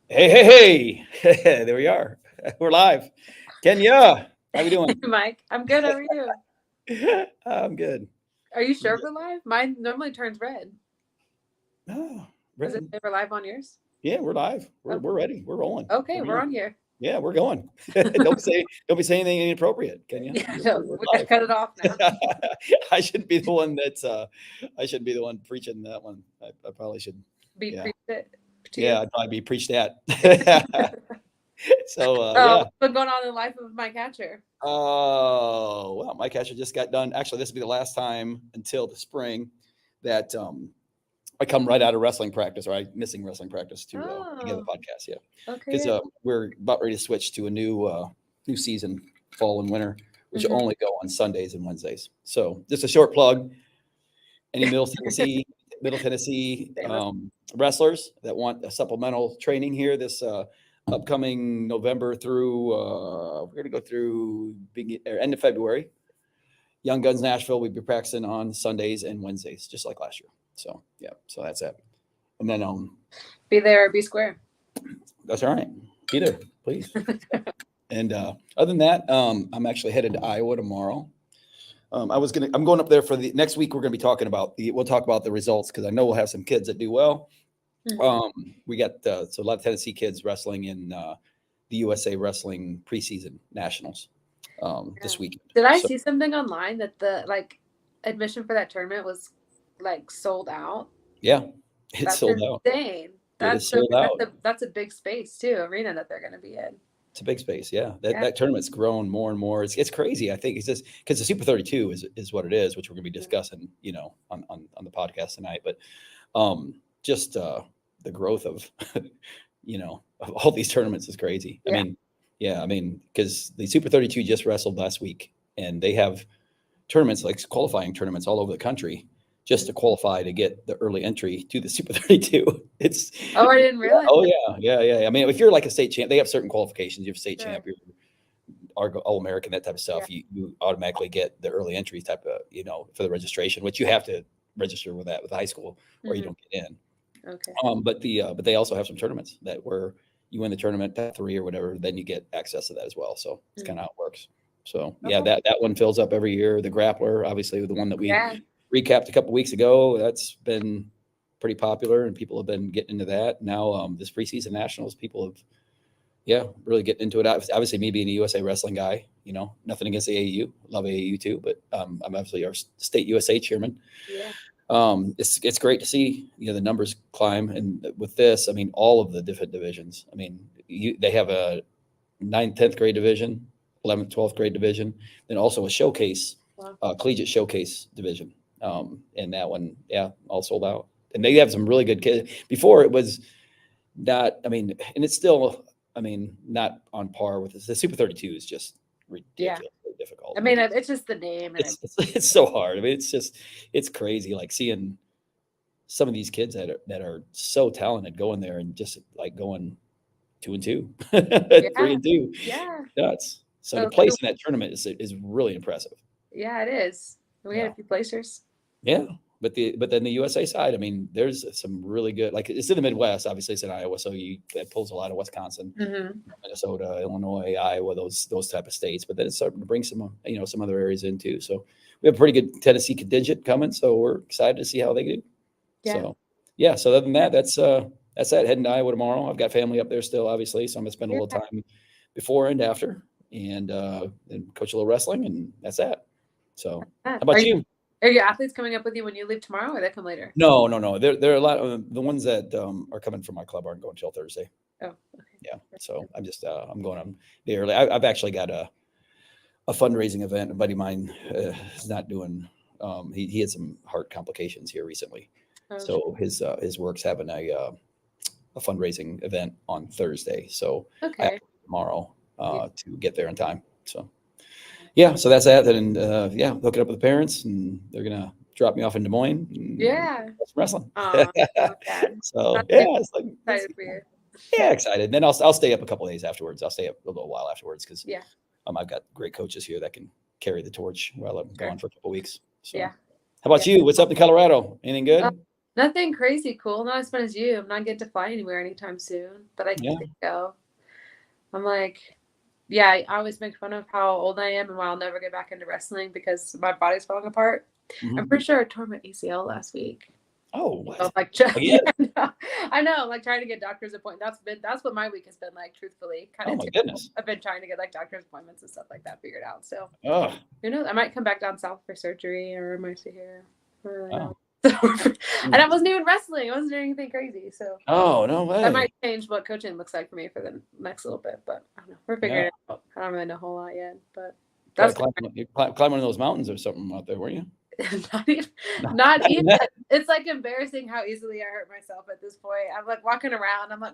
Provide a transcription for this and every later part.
Hey, there we are. We're live. Kenya, how we doing? Mike, I'm good. How are you? I'm good. Are you sure we're live? Mine normally turns red. Oh, Does it Brenton. say we're live on yours? Yeah, we're live. We're Oh, we're ready. We're rolling. okay, We're we're going. on here. Yeah, we're going. Don't be saying anything inappropriate, Kenya. Yeah, We're, no, we're we gotta live. cut it off now. I shouldn't be the one that's I shouldn't be the one preaching that one. I probably should. Be Yeah. preached it to you. Yeah, I'd probably be preached at. So Oh, yeah. what's been going on in the life of my catcher? Oh, well, my catcher just got done. Actually, this will be the last time until the spring that I come right out of wrestling practice, or I missing wrestling practice to get the Oh, podcast. Yeah, because okay. we're about ready to switch to a new season, fall and winter, which will Mm-hmm. only go on Sundays and Wednesdays. So just a short plug. Any Middle Tennessee Famous. wrestlers that want a supplemental training here this upcoming November through we're going to go through end of February. Young Guns Nashville, we'll be practicing on Sundays and Wednesdays, just like last year. So yeah, so that's it. And then Be there or be square. that's all right. Be there, please. And other than that, I'm actually headed to Iowa tomorrow. I'm going up there for the next week. We're going to be talking about we'll talk about the results because I know we'll have some kids that do well. Mhm. We got so a lot of Tennessee kids wrestling in the USA Wrestling preseason nationals Yeah. this weekend. Did I So see something online that the admission for that tournament was sold out? yeah, it's That's sold out. insane. It is sold out. That's a big space too, arena that they're going to be in. It's a big space. Yeah, that, Yeah. that tournament's grown more and more. It's crazy. I think it's just because the Super 32 is what it is, which we're going to be discussing, on the podcast tonight. But just the growth of of all these tournaments is crazy. I Yeah. mean, yeah, I mean, because the Super 32 just wrestled last week, and they have tournaments like qualifying tournaments all over the country just to qualify to get the early entry to the Super 32. It's Oh, I didn't yeah, realize oh that. yeah. I mean, if you're like a state champ, they have certain qualifications. You're a state Sure. champ, you're all American, that type of Yeah. stuff. You automatically get the early entry type of for the registration, which you have to register with that with high school, or you Hmm. don't get in. Okay. But they also have some tournaments that where you win the tournament top three or whatever, then you get access to that as well. So it's kind Mhm. of how it works. So yeah, Okay. that one fills up every year. The grappler, obviously, the one that we Yeah. recapped a couple weeks ago, that's been pretty popular, and people have been getting into that. Now, this preseason nationals, people have really getting into it. Obviously, me being a USA wrestling guy, nothing against the AAU, love AAU too, but I'm obviously our state USA chairman. Yeah. It's great to see the numbers climb, and with this, I mean, all of the different divisions. I mean, they have a 9th, 10th grade division, 11th, 12th grade division, then also a showcase, Wow. collegiate showcase division. And that one, yeah, all sold out. And they have some really good kids. Before it was not, I mean, and it's still, I mean, not on par with this. The Super 32 is just Yeah. ridiculously difficult. I I mean, mean, it's just the name and it's so hard. I mean, it's crazy. Like seeing some of these kids that are so talented going there and just like going 2-2, three yeah. and two. Yeah. Nuts. So to So place in that tournament is really impressive. yeah, it is. We had Yeah. a few placers. Yeah. But then the USA side, I mean, there's some really good, like it's in the Midwest, obviously it's in Iowa. So that pulls a lot of Wisconsin, Hmm. Minnesota, Illinois, Iowa, those type of states. But then it's starting to bring some other areas in too. So we have a pretty good Tennessee contingent coming. So we're excited to see how they do. Yeah. So yeah. So other than that, that's that. Heading to Iowa tomorrow. I've got family up there still, obviously. So I'm gonna spend a Yeah. little time before and after, and coach a little wrestling, and that's that. So how Yeah. about you? Are your athletes coming up with you when you leave tomorrow, or they come later? No, no, no. There are a lot of the ones that are coming from my club aren't going till Thursday. Oh, okay. Yeah. So I'm just I'm going on the early. I've actually got a fundraising event. A buddy of mine is not doing. He had some heart complications here recently, Oh, sure. so his work's having a fundraising event on Thursday. So I have Okay. to leave tomorrow Yeah. to get there in time. So yeah, so that's that. And yeah, hooking up with the parents, and they're gonna drop me off in Des Moines and Yeah. watch some wrestling. So sad. So Not yeah, super it's like excited for you. yeah, excited. Then I'll stay up a couple of days afterwards. I'll stay up a little while afterwards because Yeah. I've got great coaches here that can carry the torch while I'm Sure. gone for a couple of weeks. So Yeah. how about Yeah. you? What's up in Colorado? Anything Uh, good? Nothing crazy cool. Not as fun as you. I'm not getting to fly anywhere anytime soon, but I can go. I'm like, yeah, I always make fun of how old I am and why I'll never get back into wrestling because my body's falling apart. Mhm. I'm pretty sure I tore my ACL last week. Oh, what? So, like, Again? yeah, I know. Like trying to get doctor's appointments. That's what my week has been like. Truthfully, kind Oh of. my goodness. I've been trying to get like doctor's appointments and stuff like that figured out. So Oh, who knows? I might come back down south for surgery, or I might stay here. I don't really know. oh. And I wasn't even wrestling. I wasn't doing anything crazy. So Oh, no that way. might change what coaching looks like for me for the next little bit. But I don't know. We're figuring it out. I don't really know a whole lot yet. But Gotta that's climb one of those mountains or something out there, weren't you? not even. It's like embarrassing how easily I hurt myself at this point. I'm like walking around. I'm like,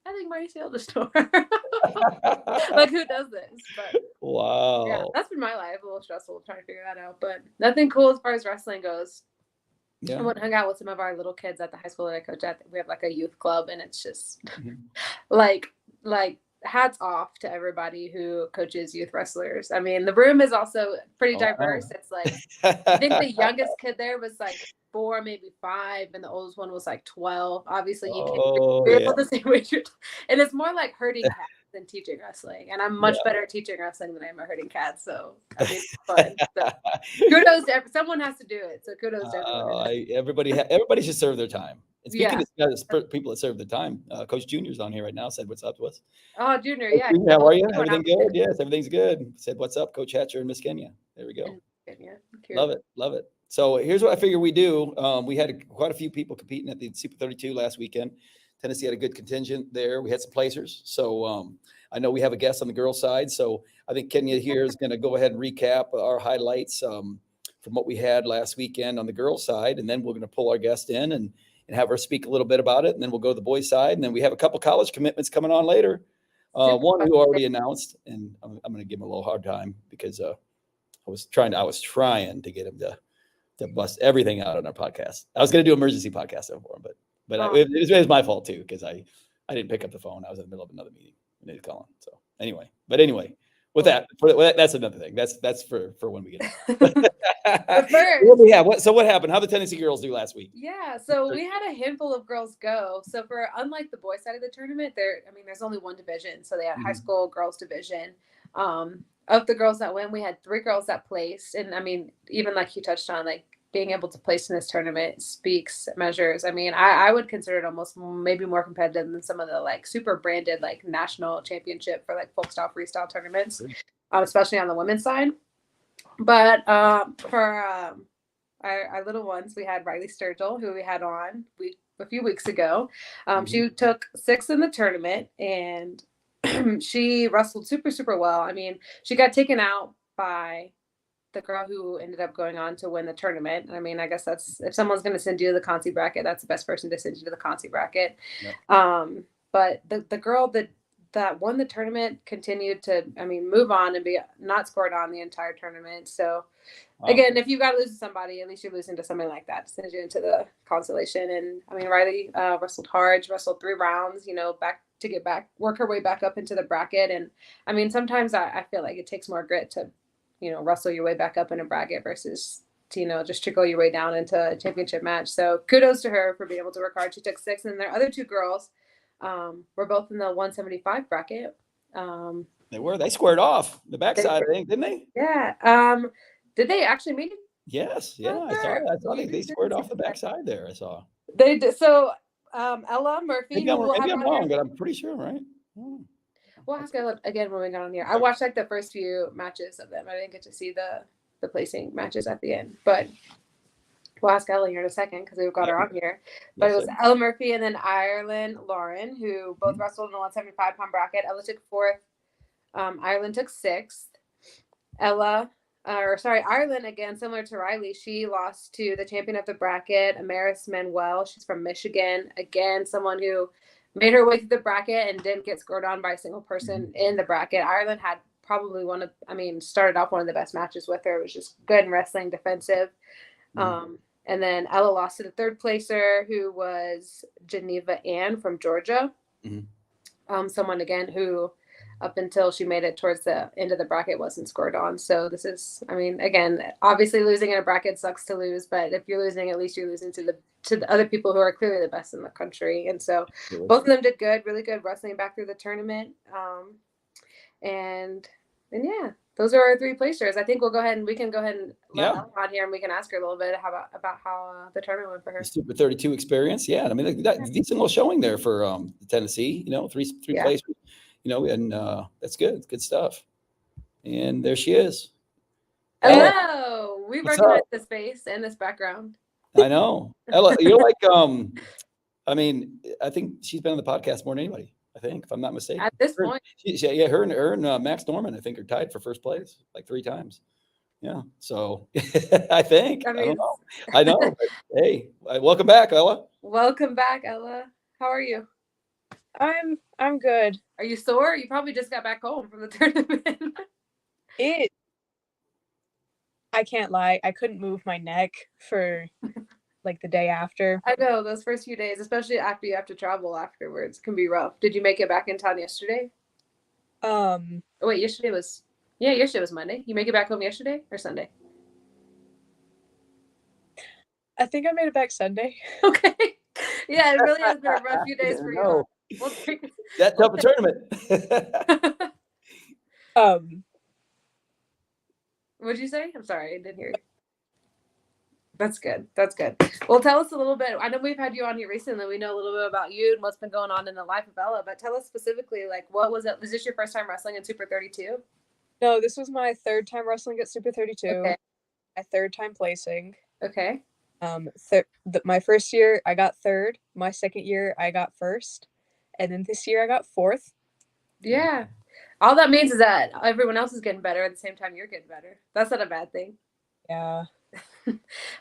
I think my ACL just tore. Like, who does this? But Wow. yeah, that's been my life. A little stressful trying to figure that out, but nothing cool as far as wrestling goes. Yeah. I went and hung out with some of our little kids at the high school that I coach at. We have like a youth club, and it's just like hats off to everybody who coaches youth wrestlers. I mean, the room is also pretty diverse. It's like I think the youngest kid there was like 4, maybe 5, and the oldest one was like 12. Obviously, you can't feel the same way. And it's more like herding cats than teaching wrestling. And I'm much better at teaching wrestling than I am at herding cats. So I mean, it's fun. So, kudos to someone has to do it. So kudos to everyone. Everybody should serve their time. And speaking of people that serve their time, Coach Junior's on here right now. Said, "What's up to us?" Oh, Junior, yeah. How are you? Everything good? Yes, everything's good. Said, "What's up, Coach Hatcher and Miss Kenya?" There we go. Love it. So here's what I figure we do. We had quite a few people competing at the Super 32 last weekend. Tennessee had a good contingent there. We had some placers. So I know we have a guest on the girls' side. So I think Kenya here is going to go ahead and recap our highlights from what we had last weekend on the girls' side. And then we're going to pull our guest in and have her speak a little bit about it. And then we'll go to the boys' side. And then we have a couple college commitments coming on later. One who already announced, and I'm going to give him a little hard time because I was trying to get him to bust everything out on our podcast. I was going to do emergency podcast for him, but it was my fault too because I didn't pick up the phone. I was in the middle of another meeting and they was calling. So anyway, with that, that's another thing. That's for when we get So what happened? How the Tennessee girls do last week? Yeah, so we had a handful of girls go. So unlike the boys side of the tournament, there's only one division. So they had high school girls division. Of the girls that went, we had 3 girls that placed. And I mean, even like you touched on, like being able to place in this tournament speaks measures. I mean, I would consider it almost maybe more competitive than some of the like super branded like national championship for like folk style freestyle tournaments, especially on the women's side. But for our little ones, we had Riley Sturgill, who we had on a few weeks ago. She took 6th in the tournament, and she wrestled super, super well. I mean, she got taken out by the girl who ended up going on to win the tournament. I mean, I guess that's if someone's going to send you to the Conti bracket, that's the best person to send you to the Conti bracket. Yep. But the girl that won the tournament continued to, move on and be not scored on the entire tournament. So again, if you got to lose to somebody, at least you're losing to something like that to send you into the consolation. And I mean, Riley wrestled hard, wrestled 3 rounds, work her way back up into the bracket. And I mean, sometimes I feel like it takes more grit to, wrestle your way back up in a bracket versus to, just trickle your way down into a championship match. So kudos to her for being able to work hard. She took 6, and their other 2 girls were both in the 175 bracket. They squared off the backside, I think, didn't they? Yeah. Did they actually meet? Yes. Yeah. I saw they squared off the backside there. I saw. They did. So Ella Murphy. Maybe I'm wrong, but I'm pretty sure, right? We'll ask Ella again when we got on here. I watched like the first few matches of them. I didn't get to see the placing matches at the end, but we'll ask Ella here in a second because we've got her on here. But it was Ella Murphy and then Ireland Lauren, who both wrestled in the 175-pound bracket. Ella took 4th. Ireland took 6th. Ireland, again, similar to Riley, she lost to the champion of the bracket, Amaris Manuel. She's from Michigan. Again, someone who made her way through the bracket and didn't get scored on by a single person in the bracket. Ireland had probably started off one of the best matches with her. It was just good in wrestling, defensive. And then Ella lost to the 3rd placer, who was Geneva Ann from Georgia. Someone, again, who up until she made it towards the end of the bracket, wasn't scored on. So this is, I mean, again, obviously losing in a bracket sucks to lose, but if you're losing, at least you're losing to the other people who are clearly the best in the country. And so both of them did good, really good wrestling back through the tournament. And yeah, those are our three placers. I think we can go ahead and let Ella on here, and we can ask her a little bit about how the tournament went for her. The Super 32 experience. Yeah. I mean, that decent little showing there for Tennessee, three placers, and that's good. It's good stuff. And there she is. Hello. Ella, we recognize this face and this background. I know. Ella, you're like, I mean, I think she's been on the podcast more than anybody, I think, if I'm not mistaken. At this point. Her and Max Norman, I think, are tied for first place like 3 times. Yeah. So I think. I don't know. I know. But, hey, welcome back, Ella. Welcome back, Ella. How are you? I'm good. Are you sore? You probably just got back home from the tournament. I can't lie. I couldn't move my neck for like the day after. I know those first few days, especially after you have to travel afterwards, can be rough. Did you make it back in town yesterday? Oh, wait, yesterday was Monday. You make it back home yesterday or Sunday? I think I made it back Sunday. Okay. Yeah, it really has been a rough few days for you. That type of tournament. What'd you say? I'm sorry, I didn't hear you. That's good. That's good. Well, tell us a little bit. I know we've had you on here recently. We know a little bit about you and what's been going on in the life of Ella, but tell us specifically, like, what was it? Was this your first time wrestling in Super 32? No, this was my third time wrestling at Super 32. Okay. My third time placing. Okay. My first year, I got third. My second year, I got first. And then this year, I got fourth. Yeah. All that means is that everyone else is getting better at the same time you're getting better. That's not a bad thing. Yeah.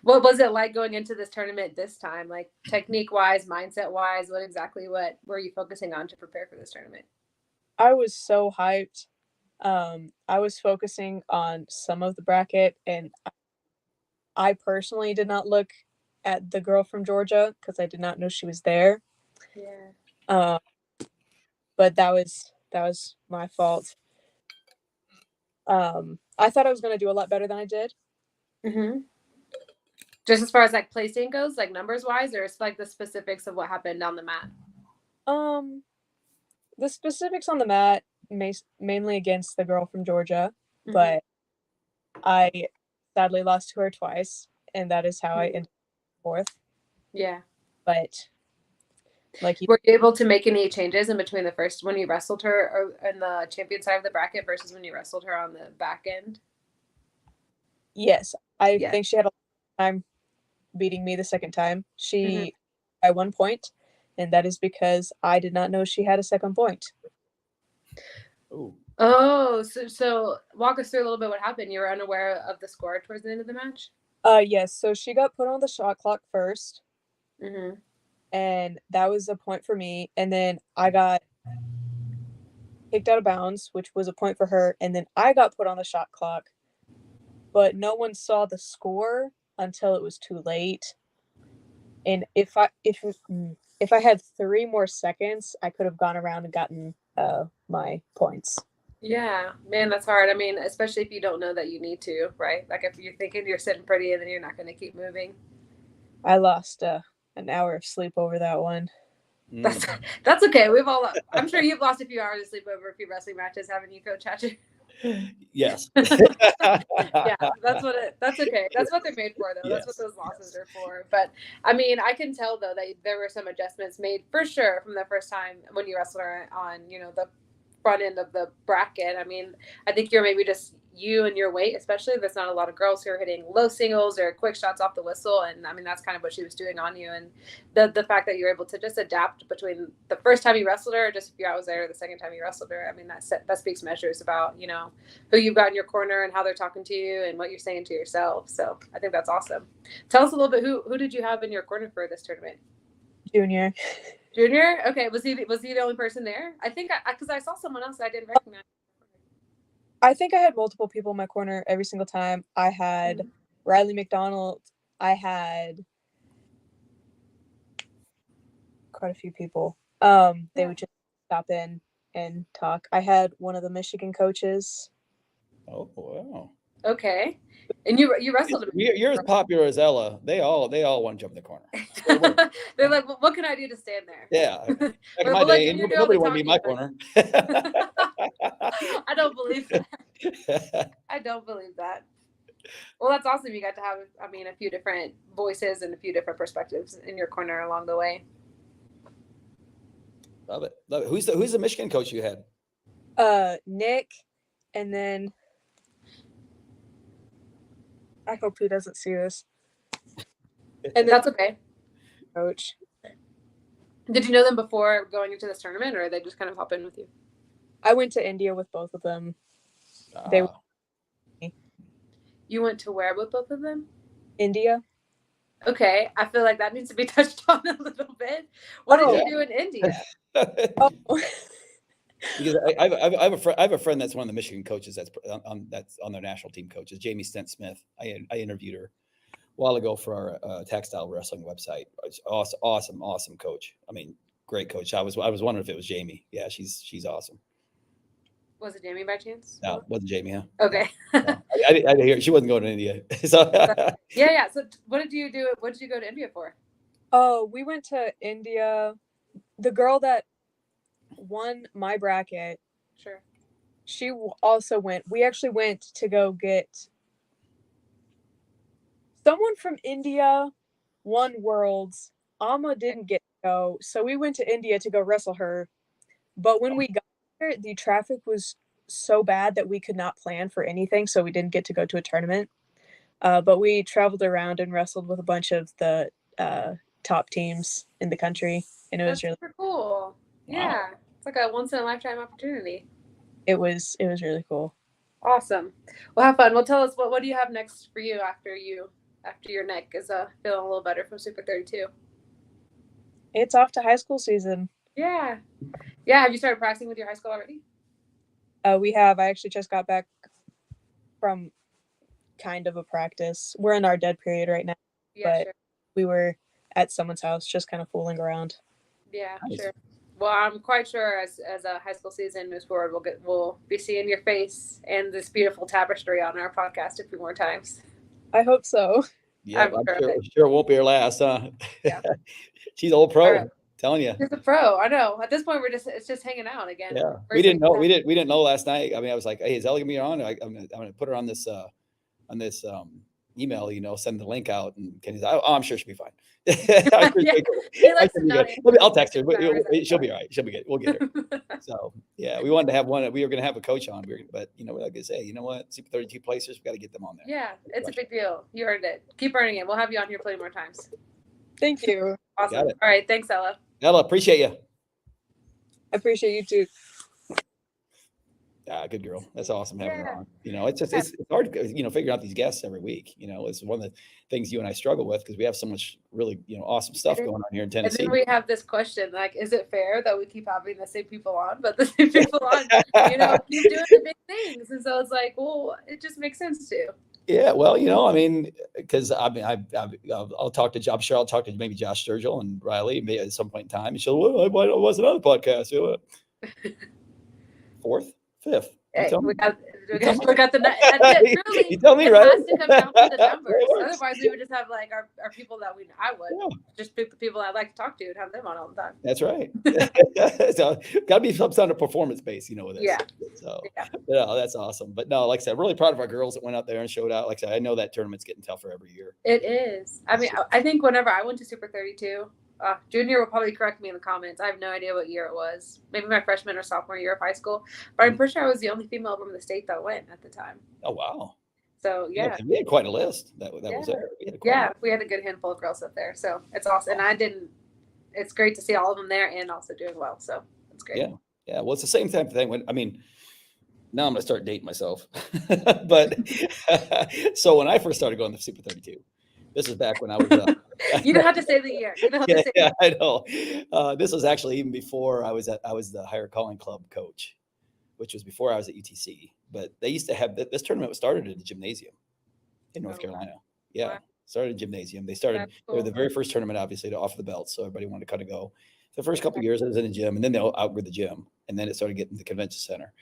What was it like going into this tournament this time? Like technique-wise, mindset-wise, what were you focusing on to prepare for this tournament? I was so hyped. I was focusing on some of the bracket, and I personally did not look at the girl from Georgia because I did not know she was there. Yeah. But that was my fault. I thought I was going to do a lot better than I did. Mm-hmm. Just as far as like placing goes, like numbers wise, or it's like the specifics of what happened on the mat? The specifics on the mat, mainly against the girl from Georgia, Mm-hmm. but I sadly lost to her twice, and that is how I ended fourth. Yeah. But were you able to make any changes in between the first when you wrestled her or in the champion side of the bracket versus when you wrestled her on the back end? Yes, I think she had a time beating me the second time. She by 1 point, and that is because I did not know she had a second point. Oh, so walk us through a little bit what happened. You were unaware of the score towards the end of the match? Yes. So she got put on the shot clock first. Mm-hmm. And that was a point for me. And then I got kicked out of bounds, which was a point for her. And then I got put on the shot clock, but no one saw the score until it was too late. And if I had 3 more seconds, I could have gone around and gotten my points. Yeah, man, that's hard. I mean, especially if you don't know that you need to, right? Like if you're thinking you're sitting pretty and then you're not going to keep moving. I lost an hour of sleep over that one. That's okay. I'm sure you've lost a few hours of sleep over a few wrestling matches, haven't you, Coach Hatcher? Yes. Yeah, that's okay. That's what they're made for, though. Yes, that's what those losses are for. But I mean, I can tell though that there were some adjustments made for sure from the first time when you wrestled her on, the front end of the bracket. I mean, I think you're maybe just you and your weight, especially. There's not a lot of girls who are hitting low singles or quick shots off the whistle, and I mean that's kind of what she was doing on you. And the fact that you're able to just adapt between the first time you wrestled her, just a few hours later, the second time you wrestled her. I mean that speaks measures about who you've got in your corner and how they're talking to you and what you're saying to yourself. So I think that's awesome. Tell us a little bit who did you have in your corner for this tournament? Junior. Okay, was he the only person there? I think because I saw someone else I didn't recognize. I think I had multiple people in my corner every single time. I had Riley McDonald. I had quite a few people. They would just stop in and talk. I had one of the Michigan coaches. Oh, wow. Okay. And you wrestled him. You're as popular as Ella. They all want to jump in the corner. They're like, well, what can I do to stand there? Yeah. Back in We'll my let day, Junior do all nobody the wanted to be in my talking, corner. I don't believe that. I don't believe that. Well, that's awesome. You got to have, I mean, a few different voices and a few different perspectives in your corner along the way. Love it. Love it. Who's the Michigan coach you had? Nick, and then I hope he doesn't see this. And then That's okay. coach. Did you know them before going into this tournament, or they just kind of hop in with you? I went to India with both of them. They were You went to where with both of them? India. Okay, I feel like that needs to be touched on a little bit. What did you do in India? Oh. Because I have a friend that's one of the Michigan coaches that's on their national team coaches, Jamie Stent Smith. I interviewed her a while ago for our Textile Wrestling website. Awesome coach. I mean, great coach. I was wondering if it was Jamie. Yeah, she's awesome. Was it Jamie by chance? No, it wasn't Jamie. Huh? Okay. No. I didn't hear. She wasn't going to India. So yeah. So what did you do? What did you go to India for? Oh, we went to India. The girl that won my bracket, Sure. she also went. We actually went to go get someone from India won Worlds. Amma didn't get to go, so we went to India to go wrestle her. But when we got there, the traffic was so bad that we could not plan for anything, so we didn't get to go to a tournament. But we traveled around and wrestled with a bunch of the top teams in the country, and it was really super cool. Yeah, wow. It's like a once in a lifetime opportunity. It was really cool. Awesome. Well, have fun. Well, tell us what do you have next for you after your neck is feeling a little better from Super 32? It's off to high school season. Yeah. Have you started practicing with your high school already? We have. I actually just got back from kind of a practice. We're in our dead period right now, but sure. We were at someone's house just kind of fooling around. Yeah, nice. Sure. Well, I'm quite sure as a high school season moves forward, we'll be seeing your face and this beautiful tapestry on our podcast a few more times. I hope so. Yeah, I'm sure it won't be her last, huh? Yeah. She's old pro. Right. Telling you. She's a pro. I know. At this point, it's just hanging out again. Yeah. We didn't know last night. I mean, I was like, hey, is Ellie gonna be on? I'm gonna put her on this email, send the link out, and Kenny's like, oh, I'm sure she'll be fine. I'll text her, but she'll be all right. She'll be good. We'll get her. So yeah, we wanted to have one. We were going to have a coach on, but we're like, say, you know what? Super 32 placers, we got to get them on there. Yeah, it's a big deal. You earned it. Keep earning it. We'll have you on here plenty more times. Thank you. Awesome. All right. Thanks, Ella. Ella, appreciate you. I appreciate you too. Good girl. That's awesome having her on. It's just it's hard, figuring out these guests every week. It's one of the things you and I struggle with because we have so much really, awesome stuff going on here in Tennessee. And then we have this question, like, is it fair that we keep having the same people on, but the same people on, keep doing the big things? And so it's like, well, it just makes sense to. Yeah, well, because I'll talk to I'm sure I'll talk to maybe Josh Sturgill and Riley maybe at some point in time. And she'll, well, I wasn't on the podcast. Fourth. Fifth. We got the truly, you tell me, right? It has to come down to the numbers. Otherwise, we would just have like our people that I would just pick the people I'd like to talk to and have them on all the time. That's right. So got to be some sort of performance base, with this. Yeah. So that's awesome. But no, like I said, really proud of our girls that went out there and showed out. Like I said, I know that tournament's getting tougher every year. It is. I mean, I think whenever I went to Super 32. Junior will probably correct me in the comments. I have no idea what year it was. Maybe my freshman or sophomore year of high school. But I'm pretty sure I was the only female from the state that went at the time. Oh, wow. So, yeah. We had quite a list that was there. We had a good handful of girls up there. So, it's awesome. And it's great to see all of them there and also doing well. So, it's great. Yeah. Yeah. Well, it's the same type of thing. Now I'm going to start dating myself. But so when I first started going to Super 32, this is back when I was you don't have to say the year. I know. This was actually even before I was the higher calling club coach, which was before I was at UTC. But they used to have this tournament was started at the gymnasium in North Carolina. Yeah, wow. Started at gymnasium. They were the very first tournament, obviously, to offer the belts, so everybody wanted to kind of go. The first couple of years I was in a gym, and then they outgrew the gym, and then it started getting the convention center.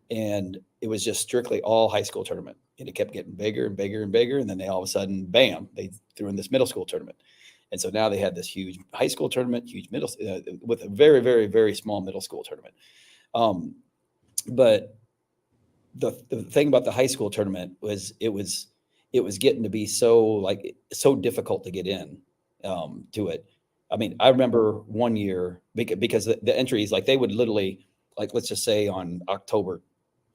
And it was just strictly all high school tournament. And it kept getting bigger and bigger and bigger. And then they all of a sudden, bam, they threw in this middle school tournament. And so now they had this huge high school tournament, huge middle, with a very, very, very small middle school tournament. But the thing about the high school tournament was it was getting to be so difficult to get in to it. I mean, I remember one year because the entries, like they would literally, like, let's just say on October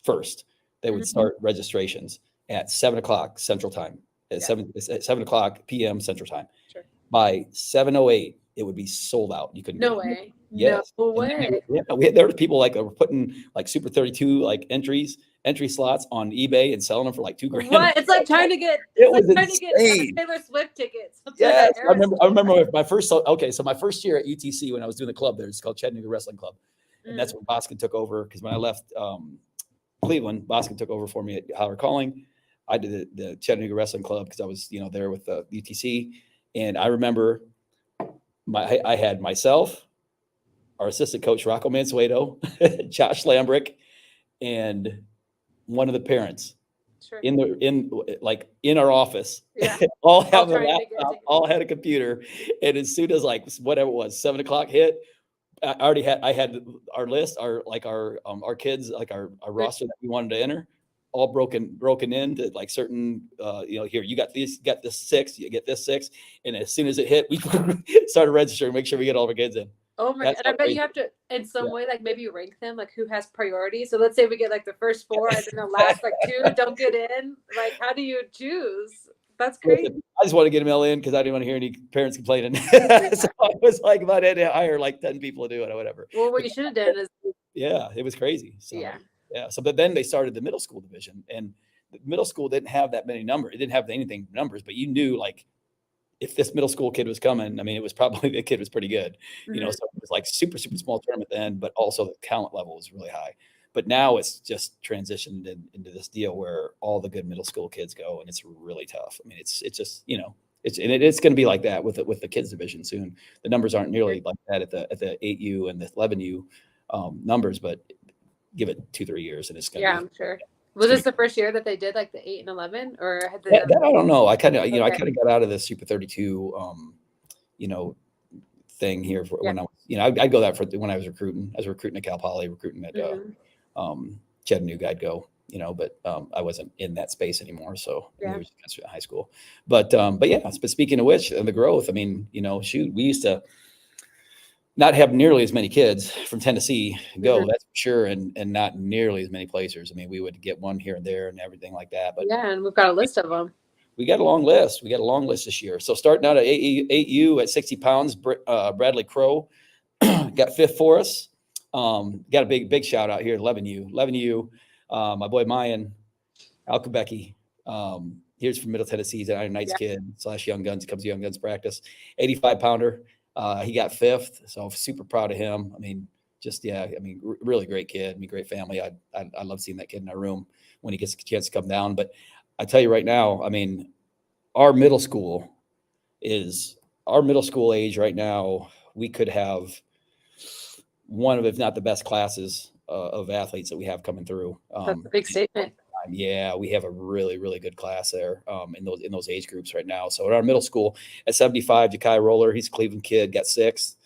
1st, they would start registrations at 7:00 Central Time, at 7:00 p.m. Central Time. Sure. By 7:08, it would be sold out. You couldn't. No way. Yes. No way. There were people like were putting like Super 32 like entry slots on eBay and selling them for like $2,000. What? It's like trying to get. Trying to get Taylor Swift tickets. Yes, I remember my first. So my first year at UTC when I was doing the club there, it's called Chattanooga Wrestling Club, and that's when Boskin took over. Because when I left Cleveland, Boskin took over for me at Howard Calling. I did the Chattanooga Wrestling Club because I was there with the UTC, and I remember I had myself, our assistant coach Rocco Mansueto, Josh Lambrick, and one of the parents in our office. all have a laptop, all had a computer, and as soon as like whatever it was 7:00 hit, I had our list, our kids, like our roster that we wanted to enter, all broken into like certain here you got this 6, you get this 6, and as soon as it hit, we started registering, make sure we get all our kids in. Oh my God. And I bet you have to, in some way, like maybe rank them, like who has priority. So let's say we get like the first 4 and then the last like 2 don't get in. Like, how do you choose? That's crazy. I just want to get them all in because I didn't want to hear any parents complaining. So I was like, I had to hire like 10 people to do it or whatever. Well, what you should have done is. Yeah, it was crazy. So, yeah. So, but then they started the middle school division, and the middle school didn't have that many numbers. It didn't have anything numbers, but you knew like, if this middle school kid was coming, I mean, it was probably the kid was pretty good, so it was like super, super small tournament then, but also the talent level was really high. But now it's just transitioned into this deal where all the good middle school kids go, and it's really tough. I mean, it's just, it's going to be like that with the kids division soon. The numbers aren't nearly like that at the 8U and the 11U numbers, but give it 2-3 years and it's going to be. I'm sure. Was this the first year that they did like the 8 and 11, or had that I don't know. I kind of, I kind of got out of the Super 32, thing here for when I was, I'd go that for when I was recruiting. I was recruiting at Cal Poly, recruiting at Chattanooga. I'd go, but I wasn't in that space anymore. So it was high school. But speaking of which, the growth. I mean, we used to not have nearly as many kids from Tennessee go, that's for sure, and not nearly as many placers. I mean, we would get one here and there and everything like that. But and we've got a list of them. We got a long list. We got a long list this year. So starting out at 8U at 60 pounds, Bradley Crow got 5th for us. Got a big shout out here at 11U. My boy Mayan Alcabecki. Here's from Middle Tennessee. He's an Iron Knights kid / Young Guns. Comes to Young Guns practice. 85 pounder. He got 5th. So super proud of him. I mean, really great kid. I mean, great family. I love seeing that kid in our room when he gets a chance to come down. But I tell you right now, I mean, our middle school age right now. We could have one of, if not the best classes of athletes that we have coming through. That's a big statement. Yeah, we have a really, really good class there in those age groups right now. So at our middle school at 75, Ja'Kai Roller, he's a Cleveland kid, got 6th.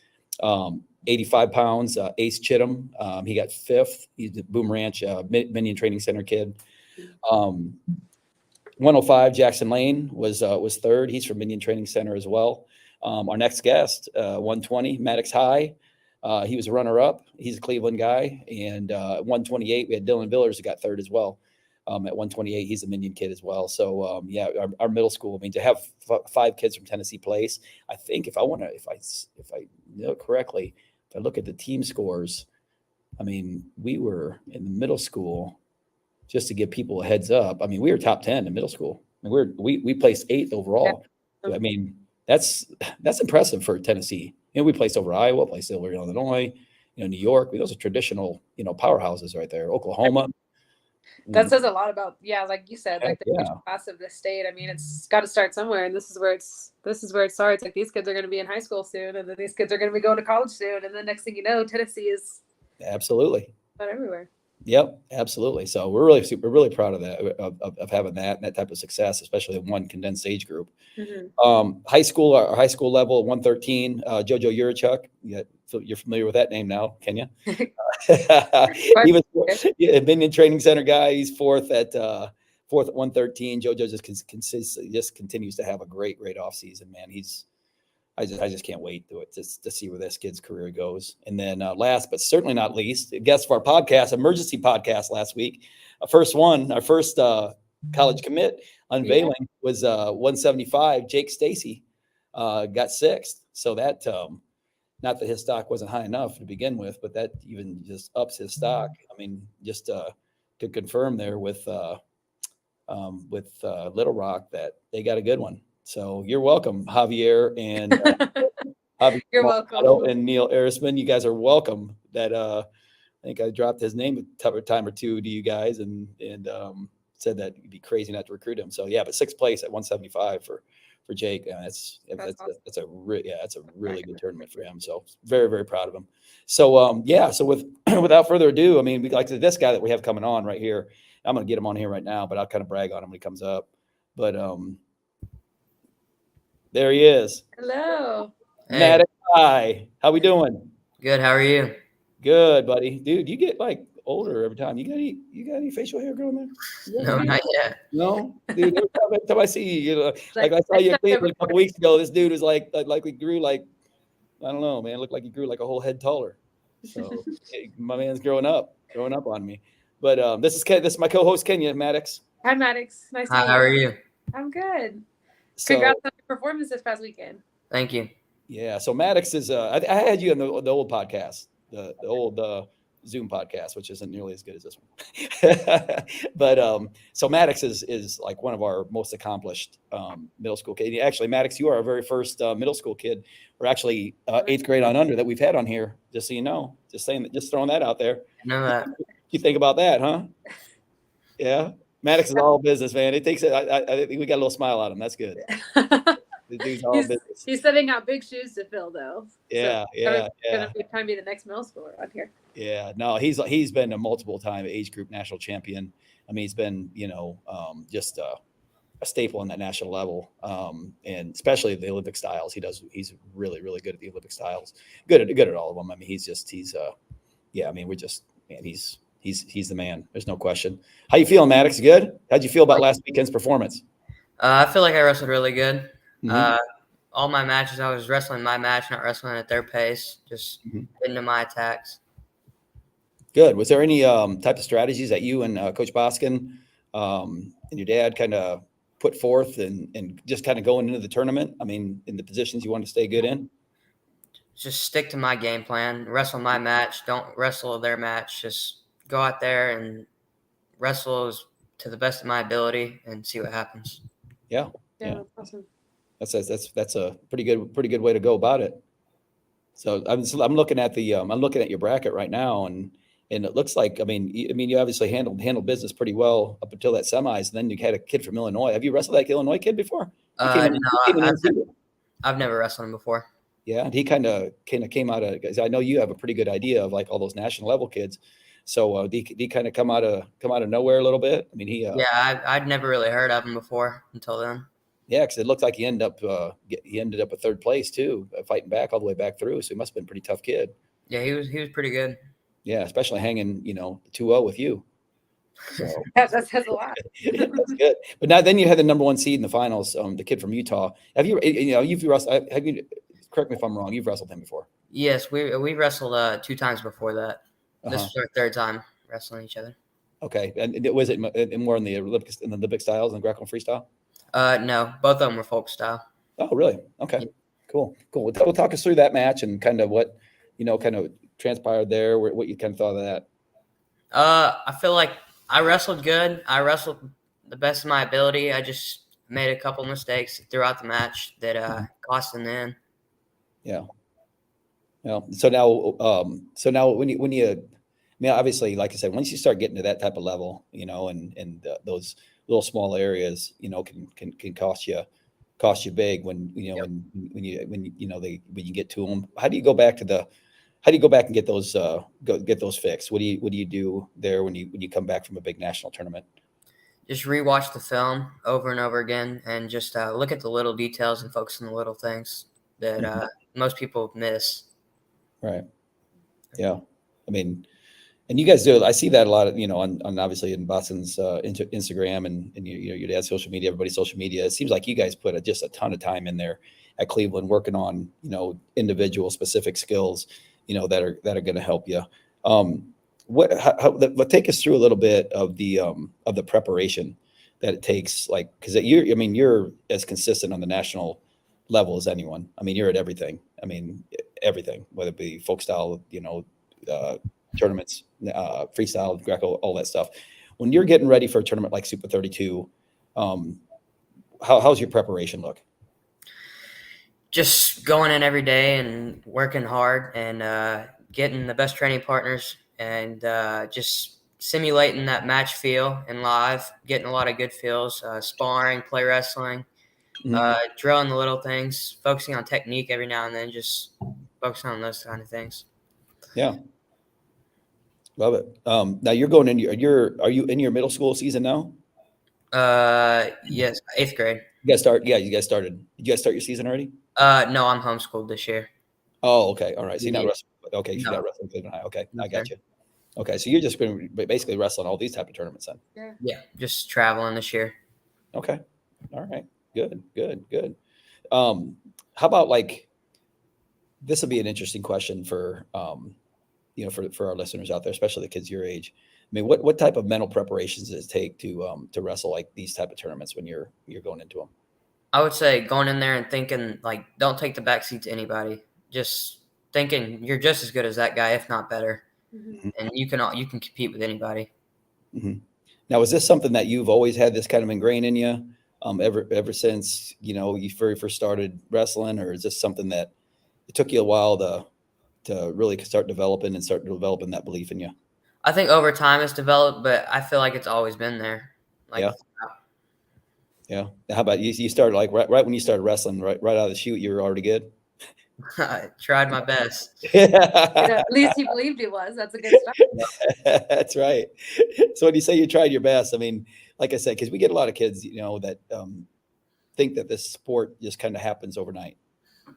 85 pounds, Ace Chittum, he got 5th. He's the Boom Ranch Minion Training Center kid. 105, Jackson Lane was 3rd. He's from Minion Training Center as well. Our next guest, 120, Maddox High. He was a runner-up. He's a Cleveland guy. And 128, we had Dylan Villers who got 3rd as well. At 128, he's a Minion kid as well. So our middle school. I mean, to have 5 kids from Tennessee place, I think if I know correctly, if I look at the team scores, I mean, we were in the middle school. Just to give people a heads up, I mean, we were top 10 in middle school. I mean, we placed 8th overall. Yeah. I mean, that's impressive for Tennessee. We placed over Iowa, placed over Illinois, New York. Those are traditional, powerhouses right there. Oklahoma. That says a lot about, like you said, like the class of the state. I mean, it's got to start somewhere, and this is where it starts. Like these kids are going to be in high school soon, and then these kids are going to be going to college soon, and then next thing you know, Tennessee is Absolutely. About everywhere. Yep, absolutely. So we're really proud of that, of having that type of success, especially in one condensed age group. High school, our high school level, 113, Jojo Yurichuk. You're familiar with that name now, Kenya. He was had been in training center guy. He's fourth at 113. Jojo just continues to have a great off season, man. I just can't wait to see where this kid's career goes. And then last but certainly not least, guest of our podcast, emergency podcast last week, our first college commit unveiling was 175. Jake Stacy got sixth. So that not that his stock wasn't high enough to begin with, but that even just ups his stock. I mean, just to confirm there with Little Rock that they got a good one. So you're welcome, Javier and Javier You're welcome. and Neil Erisman. You guys are welcome. That I think I dropped his name a time or two to you guys, and said that it'd be crazy not to recruit him. So yeah, but sixth place at 175 for Jake. That's a really good tournament for him. So very proud of him. So so without further ado, I mean, we like this guy that we have coming on right here. I'm gonna get him on here right now, but I'll kind of brag on him when he comes up. But there he is. Hello. Hey. Maddox High. How we doing? Good. How are you? Good, buddy. Dude, you get like older every time. You got any facial hair growing there? No, not yet. No, dude. Every time I see you, like I saw you at Cleveland a couple weeks ago. This dude was like we grew like, I don't know, man. Looked like he grew like a whole head taller. So my man's growing up on me. But this is my co-host Kenya, Maddox. Hi, Maddox. Nice to meet you. How are you? I'm good. So, Congrats on your performance this past weekend. Thank you. yeah. So Maddox is. I had you on the old podcast, the old Zoom podcast, which isn't nearly as good as this one. But so Maddox is like one of our most accomplished middle school kids. Actually, Maddox, you are our very first middle school kid. We're actually 8th grade on under that we've had on here. Just so you know, just throwing that out there. Know that. You think about that, huh? Yeah. Maddox is all business, man. It takes it. I think we got a little smile on him. That's good. The dude's all business. He's setting out big shoes to fill, though. Yeah, Gonna be time to be the next middle schooler on here. Yeah, no, he's been a multiple time age group national champion. I mean, he's been just a staple on that national level, and especially the Olympic styles. He's really good at the Olympic styles. Good at all of them. I mean, he's I mean, he's the man. There's no question. How you feeling, Maddox? Good? How'd you feel about last weekend's performance? I feel like I wrestled really good. Mm-hmm. All my matches, I was wrestling my match, not wrestling at their pace, just into my attacks. Good. Was there any type of strategies that you and Coach Boskin and your dad kind of put forth and just kind of going into the tournament? I mean, in the positions you want to stay good in? Just stick to my game plan, wrestle my match, don't wrestle their match. Just go out there and wrestle to the best of my ability and see what happens. Yeah. That's awesome. That's a pretty good way to go about it. So I'm looking at your bracket right now, and it looks like I mean you obviously handled business pretty well up until that semis, and then you had a kid from Illinois. Have you wrestled that Illinois kid before? No, I've never wrestled him before. Yeah, and he kind of came out of. Cause I know you have a pretty good idea of like all those national level kids. So did he kind of come out of nowhere a little bit? I mean, I'd never really heard of him before until then. Yeah, because it looked like he ended up at third place too, fighting back all the way back through. So he must have been a pretty tough kid. Yeah, he was pretty good. Yeah, especially hanging 2-0 with you. So That says a lot. that's good. But now then you had the number 1 seed in the finals, the kid from Utah. Have you've wrestled? Have you? Correct me if I'm wrong. You've wrestled him before. Yes, we wrestled 2 times before that. This was our 3rd time wrestling each other. Okay, and was it more in the Olympic styles and Greco freestyle? No, both of them were folk style. Oh, really? Okay, cool. We'll talk us through that match and kind of what kind of transpired there. What you kind of thought of that? I feel like I wrestled good. I wrestled the best of my ability. I just made a couple mistakes throughout the match that cost them the end. Yeah. Yeah. So now when you, I mean, obviously, like I said, once you start getting to that type of level, and those little small areas, can cost you big when you get to them. How do you go back to how do you go back and get those fixed? What do you do there when you come back from a big national tournament? Just rewatch the film over and over again, and just look at the little details and focus on the little things that most people miss. Right. Yeah. I mean, and you guys do. I see that a lot, on obviously in Boston's Instagram and your dad's social media, everybody's social media. It seems like you guys put just a ton of time in there at Cleveland, working on individual specific skills, that are going to help you. Take us through a little bit of the preparation that it takes, like, because you're as consistent on the national level as anyone. I mean, you're at everything. I mean, everything, whether it be folk style, tournaments, freestyle, Greco, all that stuff. When you're getting ready for a tournament like Super 32, how's your preparation look? Just going in every day and working hard and getting the best training partners and just simulating that match feel in live, getting a lot of good feels, sparring, play wrestling, drilling the little things, focusing on technique every now and then, just focusing on those kind of things. Yeah. Love it. Now you're going in are you in your middle school season now? Yes, 8th grade. You guys started. Did you guys start your season already? No, I'm homeschooled this year. Oh, okay. All right. So you're not wrestling. Okay. No. You're not wrestling Cleveland High. Okay. I got Okay. you. Okay. So you're just going to basically wrestling all these type of tournaments then. Yeah, just traveling this year. Okay. All right. Good. How about, like, this will be an interesting question for, for our listeners out there, especially the kids your age. I mean, what type of mental preparations does it take to wrestle like these type of tournaments when you're going into them? I would say going in there and thinking, like, don't take the backseat to anybody. Just thinking you're just as good as that guy, if not better, and you can compete with anybody. Mm-hmm. Now, is this something that you've always had this kind of ingrained in you, ever since you very first started wrestling, or is this something that it took you a while to really start developing that belief in you? I think over time it's developed, but I feel like it's always been there. Like, Yeah. How about you? You started like right when you started wrestling, right out of the chute, you were already good. I tried my best. At least he believed he was. That's a good start. That's right. So when you say you tried your best, I mean, like I said, because we get a lot of kids, that think that this sport just kind of happens overnight,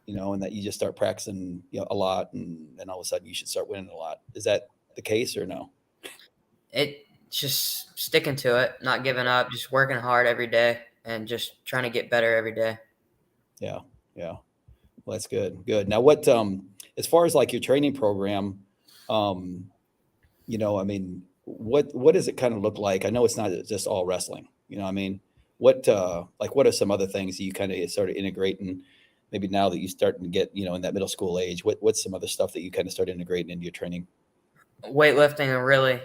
and that you just start practicing, a lot, and then all of a sudden you should start winning a lot. Is that the case or no? It's just sticking to it, not giving up, just working hard every day and just trying to get better every day. Yeah. Well, that's good. Now, what, as far as like your training program, I mean, what does it kind of look like? I know it's not just all wrestling, I mean, what are some other things that you kind of started integrating, maybe now that you starting to get, in that middle school age, what's some other stuff that you kind of started integrating into your training? Weightlifting, really,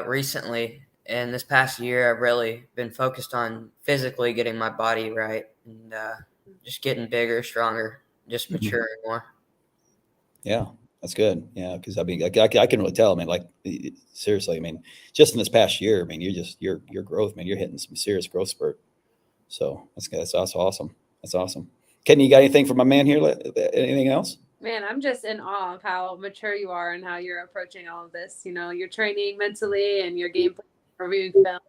recently, and this past year, I've really been focused on physically getting my body right and just getting bigger, stronger, just maturing more. Yeah, that's good. Yeah, because I mean, I can really tell. I mean, like, seriously, I mean, just in this past year, I mean, your growth, man, you're hitting some serious growth spurt. So that's awesome. That's awesome. Kenny, you got anything for my man here? Anything else? Man, I'm just in awe of how mature you are and how you're approaching all of this. Your training mentally and your game plan, reviewing film.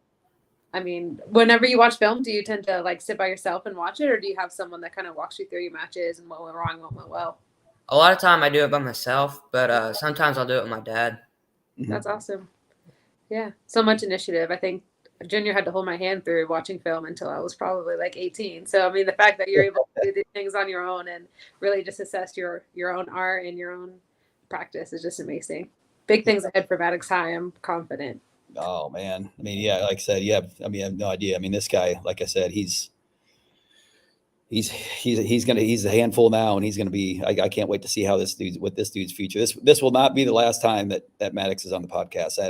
I mean, whenever you watch film, do you tend to like sit by yourself and watch it, or do you have someone that kind of walks you through your matches and what went wrong, what went well? A lot of time I do it by myself, but sometimes I'll do it with my dad. That's awesome. Yeah, so much initiative. I think Junior had to hold my hand through watching film until I was probably like 18. So, I mean, the fact that you're able to do these things on your own and really just assess your own art and your own practice is just amazing. Big things ahead for Maddox High, I'm confident. Oh, man. I mean, yeah, like I said, yeah, I mean, I have no idea. I mean, this guy, like I said, he's a handful now, and he's going to be, I can't wait to see how this dude's future. This will not be the last time that Maddox is on the podcast.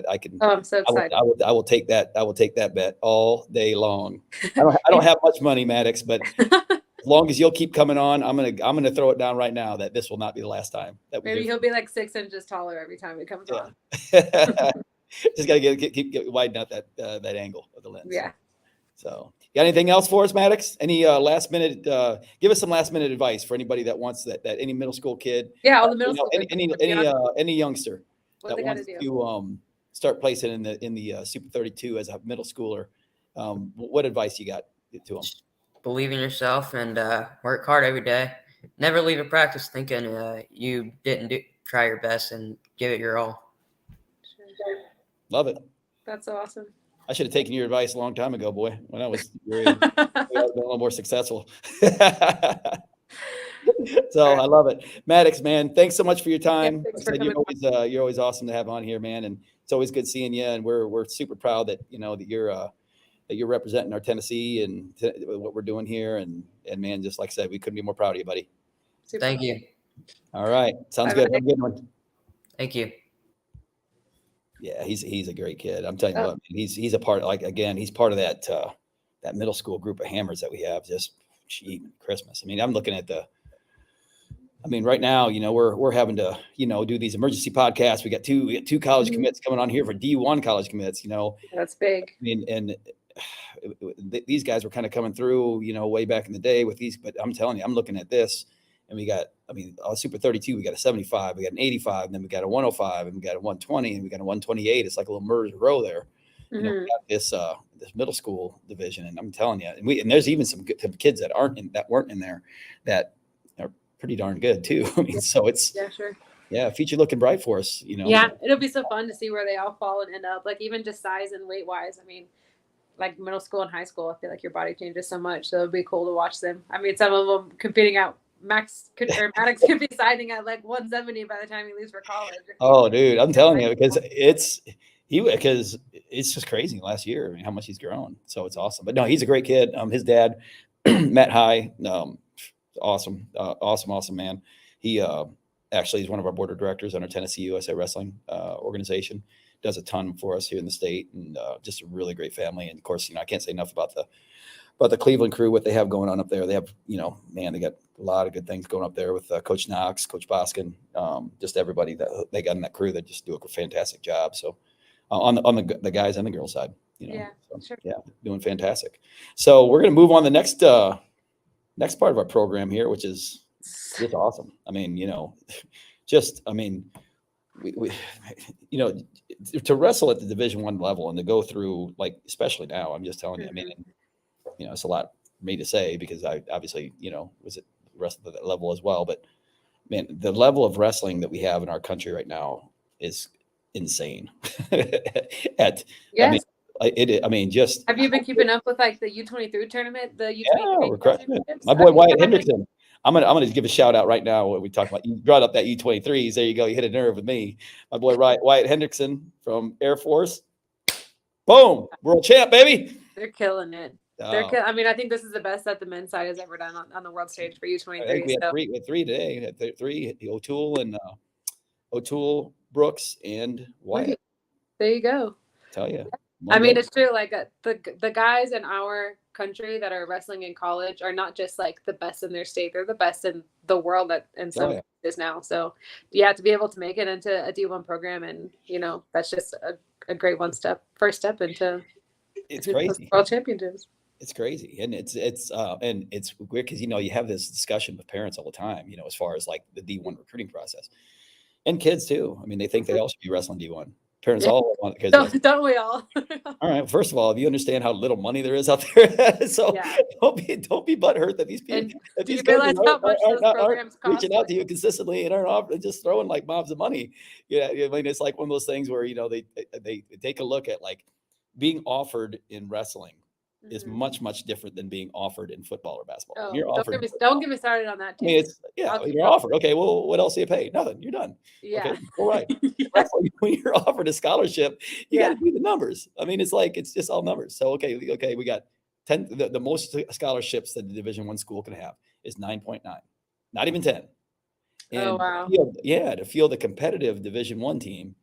I'm so excited. I will take that bet all day long. I don't have much money, Maddox, but as long as you'll keep coming on, I'm gonna throw it down right now that this will not be the last time. Maybe he'll be like 6 inches taller every time he comes on. Just gotta keep widen out that angle of the lens. Yeah. So Got anything else for us, Maddox? Any last minute? Give us some last minute advice for anybody that wants that any middle school kid. Yeah, all the middle You know, school. any youngster what that they got wants to do. to start placing in the Super 32 as a middle schooler. What advice you got to them? Believe in yourself and work hard every day. Never leave a practice thinking you didn't try your best, and give it your all. Love it. That's so awesome. I should have taken your advice a long time ago, boy, when I was your age. I was a little more successful. So I love it. Maddox, man, thanks so much for your time. thanks Like I for said, coming you're always awesome to have on here, man. And it's always good seeing you. And we're super proud that, that you're representing our Tennessee and what we're doing here. And man, just like I said, we couldn't be more proud of you, buddy. Super. Thank you. All right. Sounds Bye-bye. good. Have a good one. Thank you. Yeah, he's a great kid. I'm telling you what, man, he's a part, he's part of that middle school group of hammers that we have. Just Christmas. I mean, I'm looking at right now, we're having to, do these emergency podcasts. We got two college commits coming on here for D1 college commits. That's big. I mean, and these guys were kind of coming through, way back in the day with these. But I'm telling you, I'm looking at this, and we got, Super 32, we got a 75, we got an 85, and then we got a 105, and we got a 120, and we got a 128. It's like a little murder row there. We got this middle school division, and I'm telling you, and there's even some good kids that weren't in there that are pretty darn good too. So it's future looking bright for us. Yeah, it'll be so fun to see where they all fall and end up. Like even just size and weight wise. I mean, like middle school and high school, I feel like your body changes so much. So it'd be cool to watch them. I mean, some of them competing out. Maddox could be signing at like 170 by the time he leaves for college. Oh, dude, I'm telling you, because it's just crazy last year. How much he's grown. So it's awesome. But no, he's a great kid. His dad, Matt High, awesome man. He actually is one of our board of directors on our Tennessee USA Wrestling organization. Does a ton for us here in the state, and just a really great family. And of course, I can't say enough about the Cleveland crew, what they have going on up there. They have, they got a lot of good things going up there with Coach Knox, Coach Boskin, just everybody that they got in that crew that just do a fantastic job. So on the guys and the girls side, doing fantastic. So we're going to move on to the next part of our program here, which is just awesome. We to wrestle at the Division I level and to go through, like, especially now, I'm just telling you, it's a lot for me to say because I obviously, was at the rest of that level as well. But man, the level of wrestling that we have in our country right now is insane. Just have you been keeping up with like the U23 tournament? The U23 we're crushing it. My boy Wyatt Hendrickson. I'm gonna give a shout out right now. What we talked about, you brought up that U23s. There you go. You hit a nerve with me. My boy Wyatt Hendrickson from Air Force. Boom, world champ, baby. They're killing it. I think this is the best that the men's side has ever done on the world stage for U23. I think we had three today. We had three, O'Toole, Brooks, and Wyatt. There you go. Tell you. It's true. Like the guys in our country that are wrestling in college are not just like the best in their state; they're the best in the world in some is now. So, to be able to make it into a D1 program, and that's just a great first step into crazy world championships. It's crazy, and it's weird because you have this discussion with parents all the time. As far as like the D1 recruiting process, and kids too. They think they all should be wrestling D1. Parents all want it because don't we all? All right. First of all, if you understand how little money there is out there, so don't be butthurt that these people, that these guys aren't reaching out to you consistently and aren't just throwing like mobs of money. It's like one of those things where they take a look at like being offered in wrestling is much, much different than being offered in football or basketball. Oh, don't get me started on that. You're offered. Okay, well, what else do you pay? Nothing. You're done. Yeah. Okay, all right. When you're offered a scholarship, you got to do the numbers. It's just all numbers. So okay, we got 10. The most scholarships that the Division I school can have is 9.9, not even 10. And to field a competitive Division I team,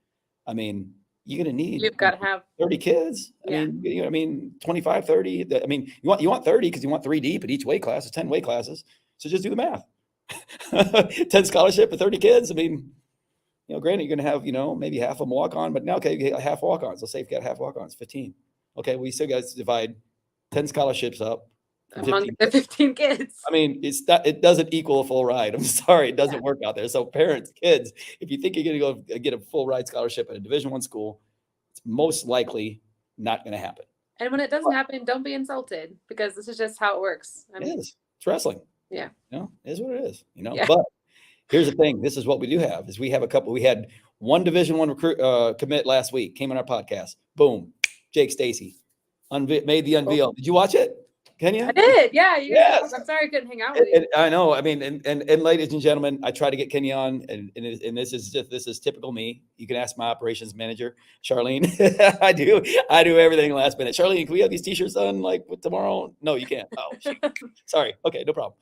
you're going to need, you've got to have 30 kids. 25, 30. You want 30 because you want 3 deep at each weight class. It's 10 weight classes. So just do the math. 10 scholarship for 30 kids. Granted, you're going to have, maybe half of them walk on, but now, okay, you get half walk ons. Let's say you've got half walk ons, 15. Okay, we still got to divide 10 scholarships up. for Among 15 the 15 kids. I mean, it doesn't equal a full ride. I'm sorry, it doesn't work out there. So parents, kids, if you think you're going to go get a full ride scholarship at a Division I school, it's most likely not going to happen. And when it doesn't happen, don't be insulted, because this is just how it works. I It mean, is. It's wrestling. Yeah. It is what it is, Yeah. But here's the thing. This is what we do have is we had one Division I recruit commit last week, came on our podcast. Boom. Jake Stacy made the unveil. Did you watch it, Kenya? I did. Yeah. You guys, Yes. I'm sorry I couldn't hang out with you. And I know. I mean, and ladies and gentlemen, I try to get Kenya on, and this is typical me. You can ask my operations manager, Charlene. I do everything last minute. Charlene, can we have these T-shirts done like tomorrow? No, you can't. Oh, shoot. Sorry. Okay, no problem.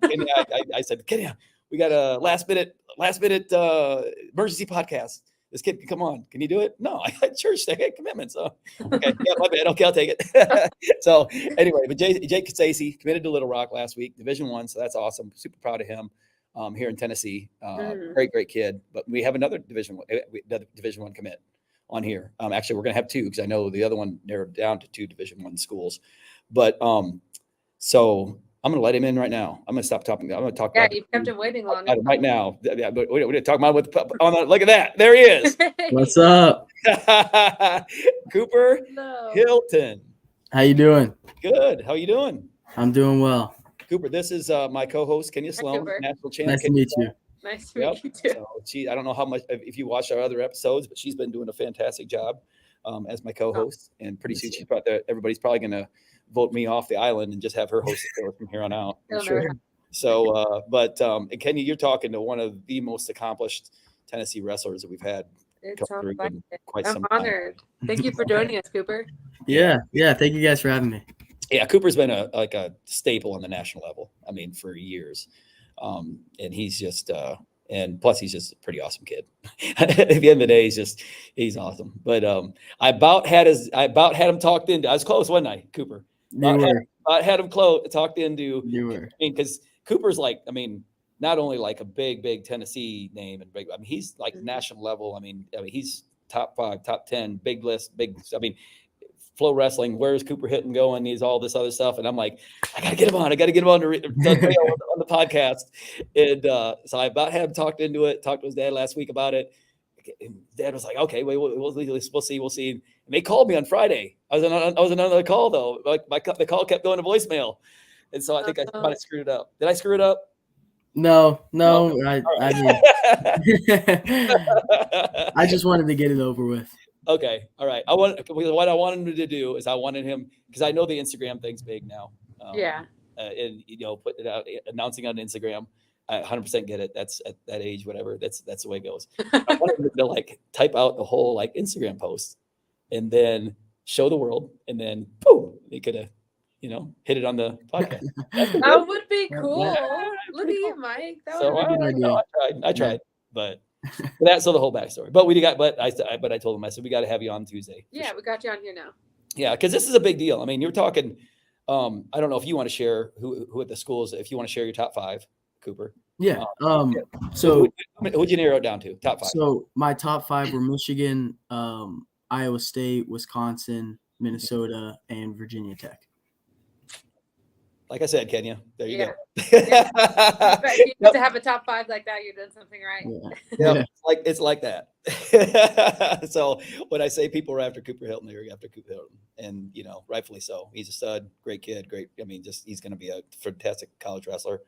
Kenya, I said, Kenya, we got a last minute emergency podcast. This kid can come on. Can you do it? No, I had church. I had commitments. So, okay, yeah, my bad. Okay, I'll take it. So anyway, but Jake Stacy committed to Little Rock last week, Division I. So that's awesome. Super proud of him here in Tennessee. Great kid. But we have another Division I commit on here. Actually, we're going to have two because I know the other one narrowed down to 2 Division I schools. But so I'm going to let him in right now. I'm going to stop talking. I'm going to talk. Yeah, you've kept him waiting long. Right now. We're going to talk about look at that. There he is. What's up? Cooper Hello. Hilton. How you doing? Good. How you doing? I'm doing well. Cooper, this is my co-host, Kenya Sloan, Cooper. national champ. Nice to meet you. Nice to Yep. meet you too. So I don't know how much, if you watched our other episodes, but she's been doing a fantastic job as my co-host. And pretty soon everybody's probably going to vote me off the island and just have her host the show from here on out. I'm sure. So, and Kenya, you're talking to one of the most accomplished Tennessee wrestlers that we've had. It come sounds through like in it. quite I'm some time. honored. Thank you for joining us, Cooper. Yeah. Thank you guys for having me. Yeah, Cooper's been a staple on the national level. I mean, for years, and he's just and plus he's just a pretty awesome kid. At the end of the day, he's awesome. But I about had him talked into. I was close one night, Cooper. Had him talked into. You were. I mean, because Cooper's not only like a big Tennessee name and big. I mean, he's like national level. I mean, he's top 5, top 10, big list, big. I mean. Flow Wrestling, where's Cooper Hilton going? He's all this other stuff. And I'm like, I got to get him on. I got to get him on on the podcast. And so I about had him talked into it, talked to his dad last week about it. And Dad was like, okay, wait, we'll see. And they called me on Friday. I was on another call, though. The call kept going to voicemail. And so I think I might have screwed it up. Did I screw it up? No. Okay. I I just wanted to get it over with. Okay. All right. What I wanted him to do is I wanted him, because I know the Instagram thing's big now. Yeah. And put it out, announcing on Instagram. I 100% get it. That's at that age, whatever. That's the way it goes. I wanted him to type out the whole Instagram post and then show the world, and then boom, he could have, hit it on the podcast. That would be cool. Yeah, Look at you, Mike. That So would be cool. I tried, but that's the whole backstory. But I told him, I said, we got to have you on Tuesday. Yeah, sure. we got you on here now. Yeah, because this is a big deal. I mean, you're talking. I don't know if you want to share who at the schools. If you want to share your top 5, Cooper. Yeah. So who'd you narrow it down to? Top 5. So my top 5 were Michigan, Iowa State, Wisconsin, Minnesota, and Virginia Tech. Like I said, Kenya, there you go. But you need to have a top 5 like that. You're doing something right. Yeah, it's like that. So when I say people are after Cooper Hilton, they're after Cooper Hilton, and rightfully so. He's a stud, great kid, great. I mean, he's going to be a fantastic college wrestler.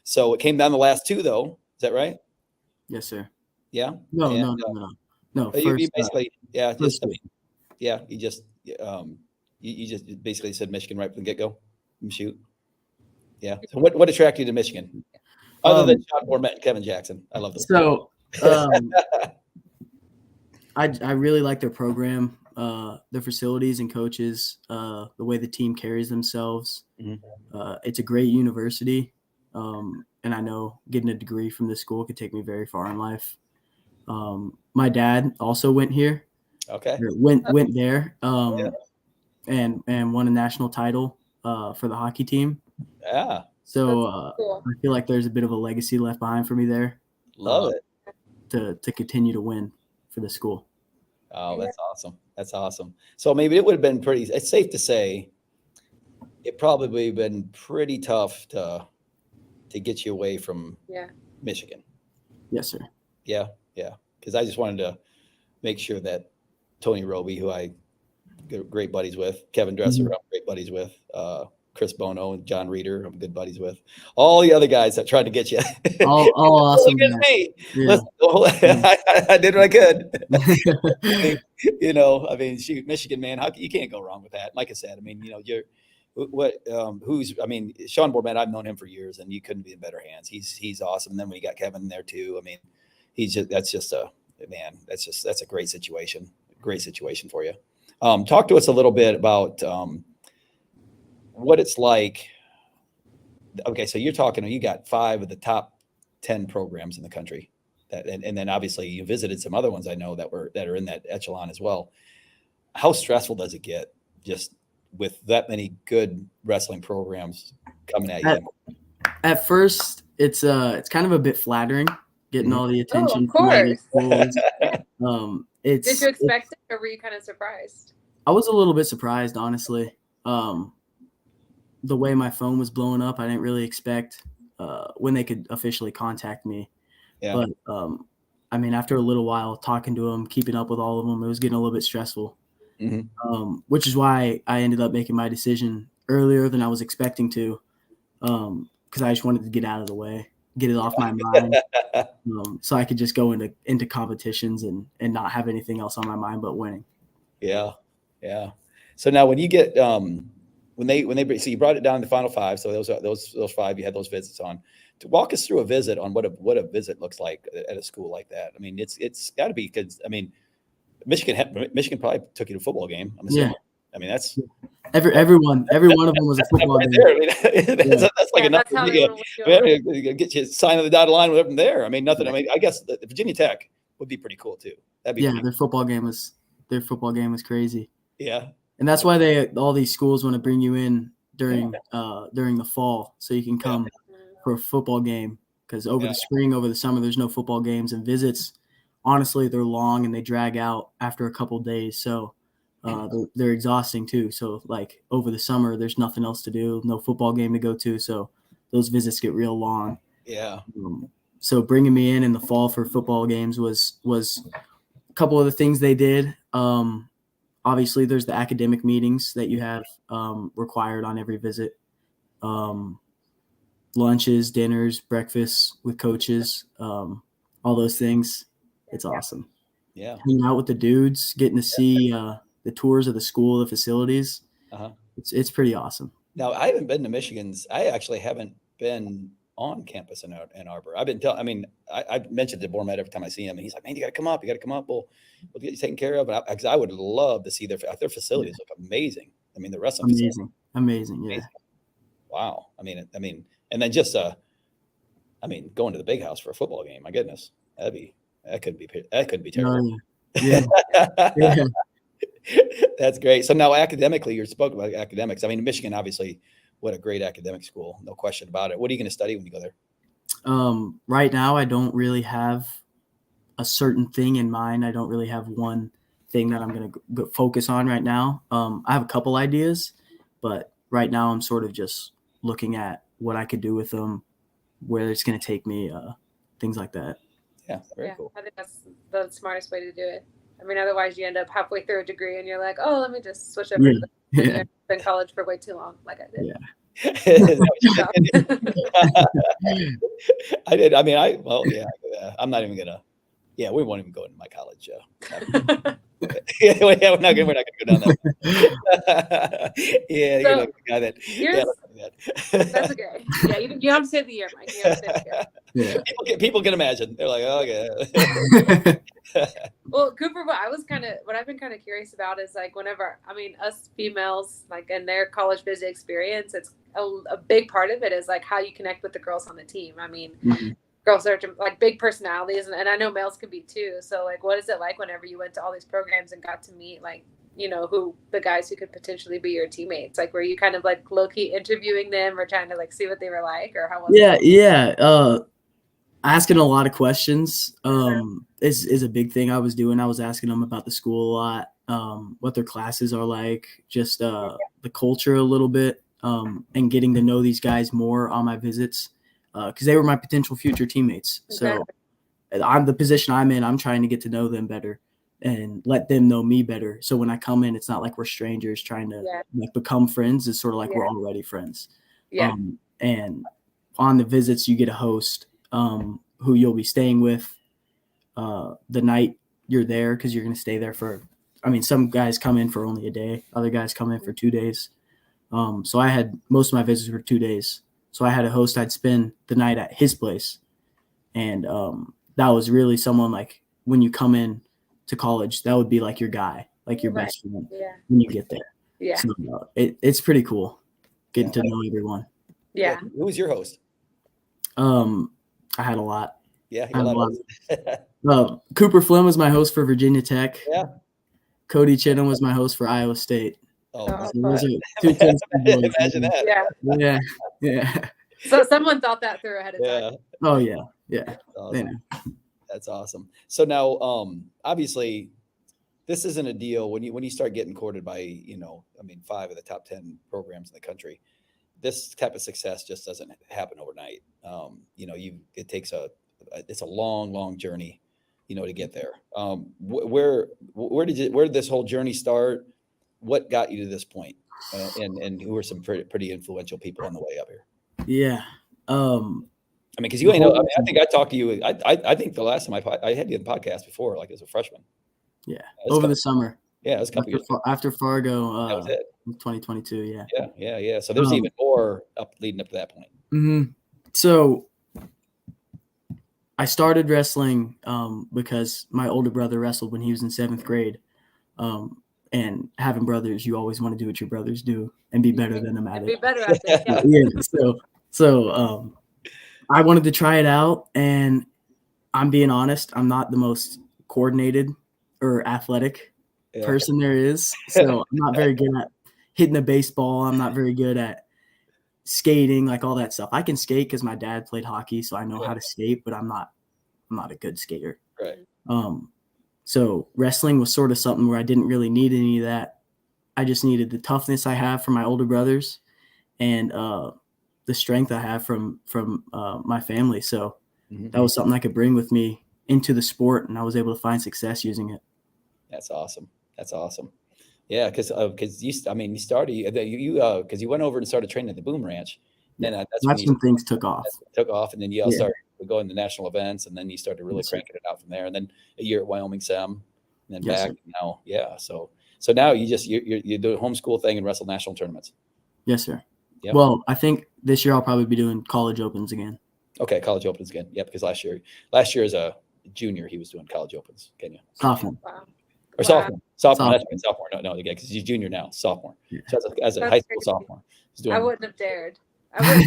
So it came down the last 2, though. Is that right? Yes, sir. Yeah. No. You basically, you just basically said Michigan right from the get go. Shoot. Yeah. So what attracted you to Michigan? Other than Sean Bourmet and Kevin Jackson. I love this. So I really like their program, their facilities and coaches, the way the team carries themselves. Mm-hmm. It's a great university. And I know getting a degree from this school could take me very far in life. My dad also went here. Okay. Went there. And won a national title for the hockey team. Yeah. So cool. I feel like there's a bit of a legacy left behind for me there. Love it. To continue to win for the school. Oh, that's awesome. That's awesome. So maybe it would have been it's safe to say it probably been pretty tough to get you away from Yeah. Michigan. Yes, sir. Yeah, yeah. Because I just wanted to make sure that Tony Roby, who I great buddies with, Kevin Dresser, I'm great buddies with, Chris Bono and John Reeder, I'm good buddies with, all the other guys that tried to get you. All awesome. Look at me. Yeah. Listen, I did what I could. I mean, shoot, Michigan, man, you can't go wrong with that. Like I said, I mean, Sean Borman, I've known him for years, and you couldn't be in better hands. He's awesome. And then when you got Kevin there too, I mean, that's a great situation. Great situation for you. Talk to us a little bit about what it's like. Okay, so you got 5 of the top 10 programs in the country, and then obviously you visited some other ones I know that are in that echelon as well. How stressful does it get just with that many good wrestling programs coming at you? At first, it's kind of a bit flattering getting all the attention. Of course. Did you expect it, or were you kind of surprised? I was a little bit surprised, honestly. The way my phone was blowing up, I didn't really expect when they could officially contact me. Yeah. But I mean, after a little while talking to them, keeping up with all of them, it was getting a little bit stressful. Which is why I ended up making my decision earlier than I was expecting to, because I just wanted to get out of the way, get it off my mind, so I could just go into competitions and not have anything else on my mind but winning. Yeah. So now when you get when they so you brought it down to the final 5, so those 5 you had those visits on. To walk us through a visit on what a visit looks like at a school like that. I mean, it's got to be, because I mean, Michigan probably took you to a football game. I'm assuming. Yeah. I mean, that's every one of them was a football game. There. I mean, that's like enough for me. Get you sign on the dotted line with them there. I mean, nothing. I mean, I guess the Virginia Tech would be pretty cool too. That'd be their football game was crazy. Yeah, and that's why all these schools want to bring you in during the fall, so you can come for a football game, because over the spring, over the summer, there's no football games, and visits, honestly, they're long and they drag out after a couple of days. So they're exhausting too. So like over the summer, there's nothing else to do, no football game to go to. So those visits get real long. Yeah. So bringing me in the fall for football games was a couple of the things they did. Obviously, there's the academic meetings that you have required on every visit. Lunches, dinners, breakfasts with coaches, all those things. It's awesome. Yeah. Hanging out with the dudes, getting to see the tours of the school, the facilities. It's pretty awesome. Now, I haven't been to Michigan's. I actually haven't been on campus in Ann Arbor. I mentioned to Bormet every time I see him, and he's like, "Man, you got to come up. We'll get you taken care of." Because I would love to see their facilities look amazing. I mean, the rest of them amazing. Yeah. Wow. I mean, and then just going to the big house for a football game. My goodness, that could be terrible. Yeah. Yeah. That's great. So now academically, you spoke about academics. I mean, Michigan, obviously, what a great academic school. No question about it. What are you going to study when you go there? Right now, I don't really have a certain thing in mind. I don't really have one thing that I'm going to focus on right now. I have a couple ideas, but right now I'm sort of just looking at what I could do with them, where it's going to take me, things like that. Yeah, very cool. I think that's the smartest way to do it. I mean, otherwise you end up halfway through a degree and you're like, oh, let me just switch over to the been in college for way too long, like I did. Yeah. I did. I mean, I'm not even gonna. Yeah, we won't even go into my college. We're not gonna go down that. Yeah, so, guy that. That's okay. Yeah, you have to say the year, Mike. You have to say the year. Yeah. People can imagine. They're like, oh, okay. Well, Cooper, what I've been kind of curious about is like us females, like in their college visit experience, it's a big part of it is like how you connect with the girls on the team. I mean, girls are like big personalities, and I know males can be too. So like, what is it like whenever you went to all these programs and got to meet like, who the guys who could potentially be your teammates? Like, were you kind of like low key interviewing them or trying to like see what they were like, or how was it? Yeah. Asking a lot of questions is a big thing I was doing. I was asking them about the school a lot, what their classes are like, just the culture a little bit. and getting to know these guys more on my visits because they were my potential future teammates. So I'm the position I'm in. I'm trying to get to know them better and let them know me better. So when I come in, it's not like we're strangers trying to like become friends. It's sort of like we're already friends. Yeah. And on the visits, you get a host who you'll be staying with the night you're there because you're going to stay there for, I mean, some guys come in for only a day. Other guys come in for 2 days. So I had most of my visits were 2 days. So I had a host I'd spend the night at his place. And that was really someone like when you come in to college, that would be like your guy, like your best friend when you get there. Yeah. So it's pretty cool getting to know everyone. Yeah. Who was your host? I had a lot. Yeah. You had a lot. Cooper Flynn was my host for Virginia Tech. Yeah. Cody Chittum was my host for Iowa State. Oh, So those are two Tennessee boys. imagine that. Yeah. Yeah. So someone thought that through ahead of time. Oh yeah. Yeah. Awesome. That's awesome. So now, obviously, this isn't a deal when you start getting courted by 5 of the top 10 programs in the country. This type of success just doesn't happen overnight. It takes it's a long journey, to get there. Where did this whole journey start? What got you to this point? And who are some pretty influential people on the way up here? Yeah. Because you ain't know. I think I talked to you. I think the last time I had you in the podcast before, like as a freshman. Yeah, over the summer. Yeah, it was a couple years after Fargo. That was it. 2022. Yeah. Yeah. So there's even more leading up to that point. Mm-hmm. So I started wrestling because my older brother wrestled when he was in 7th grade. And having brothers, you always want to do what your brothers do and be better than them at it. Be better at it. Yeah. Yeah. So I wanted to try it out, and I'm being honest, I'm not the most coordinated or athletic person there is. So I'm not very good at hitting a baseball. I'm not very good at skating, like all that stuff. I can skate because my dad played hockey, so I know how to skate, but I'm not a good skater. Right. So wrestling was sort of something where I didn't really need any of that. I just needed the toughness I have from my older brothers and the strength I have from my family. So that was something I could bring with me into the sport, and I was able to find success using it. That's awesome. Yeah, because you started because you went over and started training at the Boom Ranch. Then that's when things took off. And then you all started going to national events, and then you started really cranking it out from there. And then a year at Wyoming Sem, and then back. And now, So now you do a homeschool thing and wrestle national tournaments. Yes, sir. Yep. Well, I think this year I'll probably be doing college opens again. Okay, college opens again. Yeah, because last year as a junior, he was doing college opens. Kenya. Sophomore. Wow. Or sophomore. Sophomore. That's right, sophomore. No, again, because he's junior now. Sophomore. Yeah. So as a high school sophomore, he's doing. I wouldn't have dared. I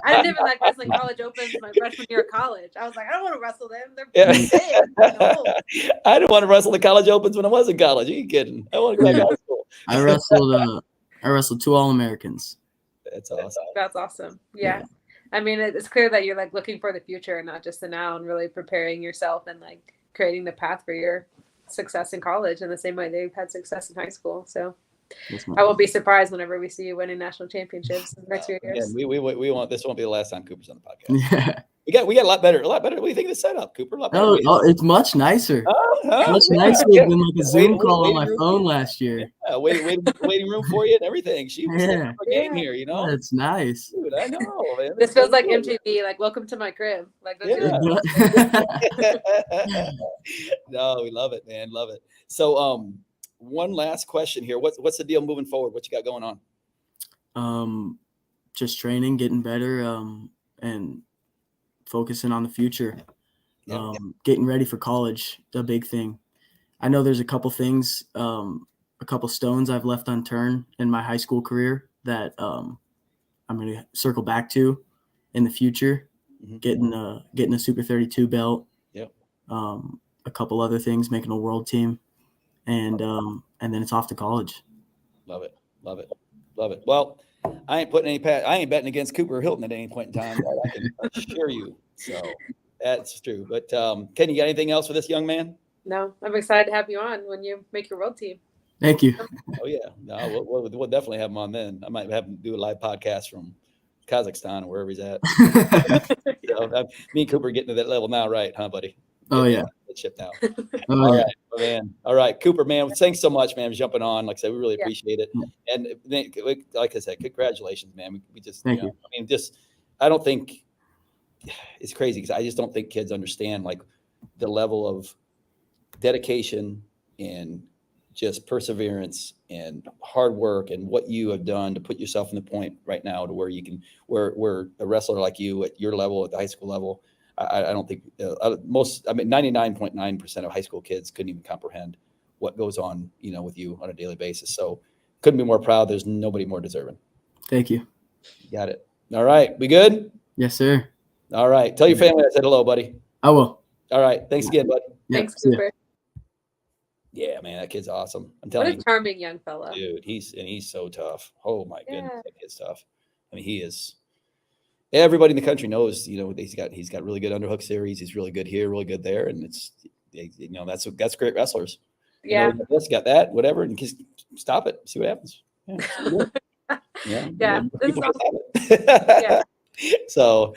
didn't even like wrestling college opens my freshman year of college. I was like, I don't want to wrestle them. They're big. No. I didn't want to wrestle the college opens when I was in college. Are you kidding? I want to go back to high school. I wrestled 2 All-Americans. That's awesome. That's awesome. Yeah. I mean, it's clear that you're like looking for the future and not just the now, and really preparing yourself and like creating the path for your success in college in the same way they've had success in high school. So I won't be surprised whenever we see you winning national championships in the next few years. We want this won't be the last time Cooper's on the podcast. Yeah. We got a lot better. What do you think of the setup, Cooper? A lot better. It's much nicer. Much nicer than like a Zoom call on my phone last year. Yeah, waiting room for you and everything. She was a game here, That's nice. Dude, I know, man. This feels like MTV, like welcome to my crib. Like No, we love it, man. Love it. So one last question here. What's the deal moving forward? What you got going on? Just training, getting better, and focusing on the future. Getting ready for college, a big thing. I know there's a couple things, a couple stones I've left unturned in my high school career that I'm going to circle back to in the future. Getting a Super 32 belt. Yep. A couple other things, making a world team, and then it's off to college. Love it. Well, I ain't betting against Cooper or Hilton at any point in time. I can assure you. So that's true. But Ken, you got anything else for this young man? No, I'm excited to have you on when you make your world team. Thank you. Oh yeah, no, we'll definitely have him on then. I might have him do a live podcast from Kazakhstan or wherever he's at. Me and Cooper are getting to that level now, right? Huh, buddy? Oh, Getting yeah. that ship now. Oh, All yeah. right, man. All right, Cooper, man. Thanks so much, man, for jumping on. Like I said, we really Yeah. appreciate it. And then, like I said, congratulations, man. We just, Thank you. I mean, I don't think it's crazy because I just don't think kids understand like the level of dedication and just perseverance and hard work and what you have done to put yourself in the point right now to where you can, where a wrestler like you at your level, at the high school level, I don't think 99.9% of high school kids couldn't even comprehend what goes on, with you on a daily basis. So couldn't be more proud. There's nobody more deserving. Thank you. Got it. All right. We good? Yes, sir. All right. Tell your family I said hello, buddy. I will. All right. Thanks again, bud. Thanks, See ya. Cooper. Yeah, man, that kid's awesome. I'm What telling a you, charming young fella. dude, he's so tough. Oh my goodness, Yeah. that kid's tough. I mean, he is. Everybody in the country knows, he's got really good underhook series. He's really good here, really good there, and it's, that's great wrestlers. Yeah. This got that, whatever, and just stop it, see what happens. Yeah, Yeah, this is People awesome. just have it. So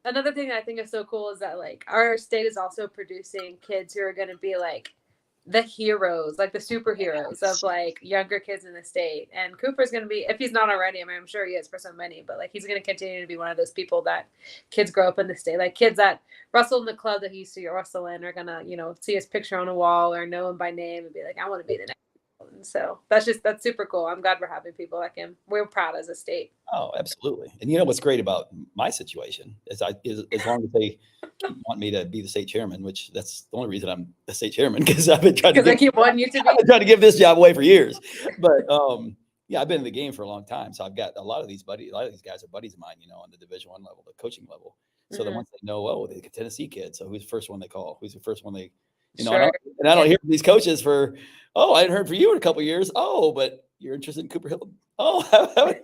Another thing I think is so cool is that like our state is also producing kids who are going to be like the heroes, like the superheroes of like younger kids in the state. And Cooper's going to be, if he's not already, I mean, I'm sure he is for so many, but like he's going to continue to be one of those people that kids grow up in the state. Like kids that wrestle in the club that he used to wrestle in are going to, see his picture on a wall or know him by name and be like, I want to be the next. And so that's super cool. I'm glad we're having people like him. We're proud as a state. Oh, absolutely. And you know what's great about my situation is as long as they want me to be the state chairman, which that's the only reason I'm the state chairman, because I've been trying to keep wanting you to be. I've been trying to give this job away for years. But I've been in the game for a long time, so I've got a lot of these guys are buddies of mine, on the Division I level, the coaching level. So then once they know, the Tennessee kid, so who's the first one they call? Who's the first one they, Sure. and I don't hear from these coaches for, I hadn't heard from you in a couple of years. Oh, but you're interested in Cooper Hilton. Oh, I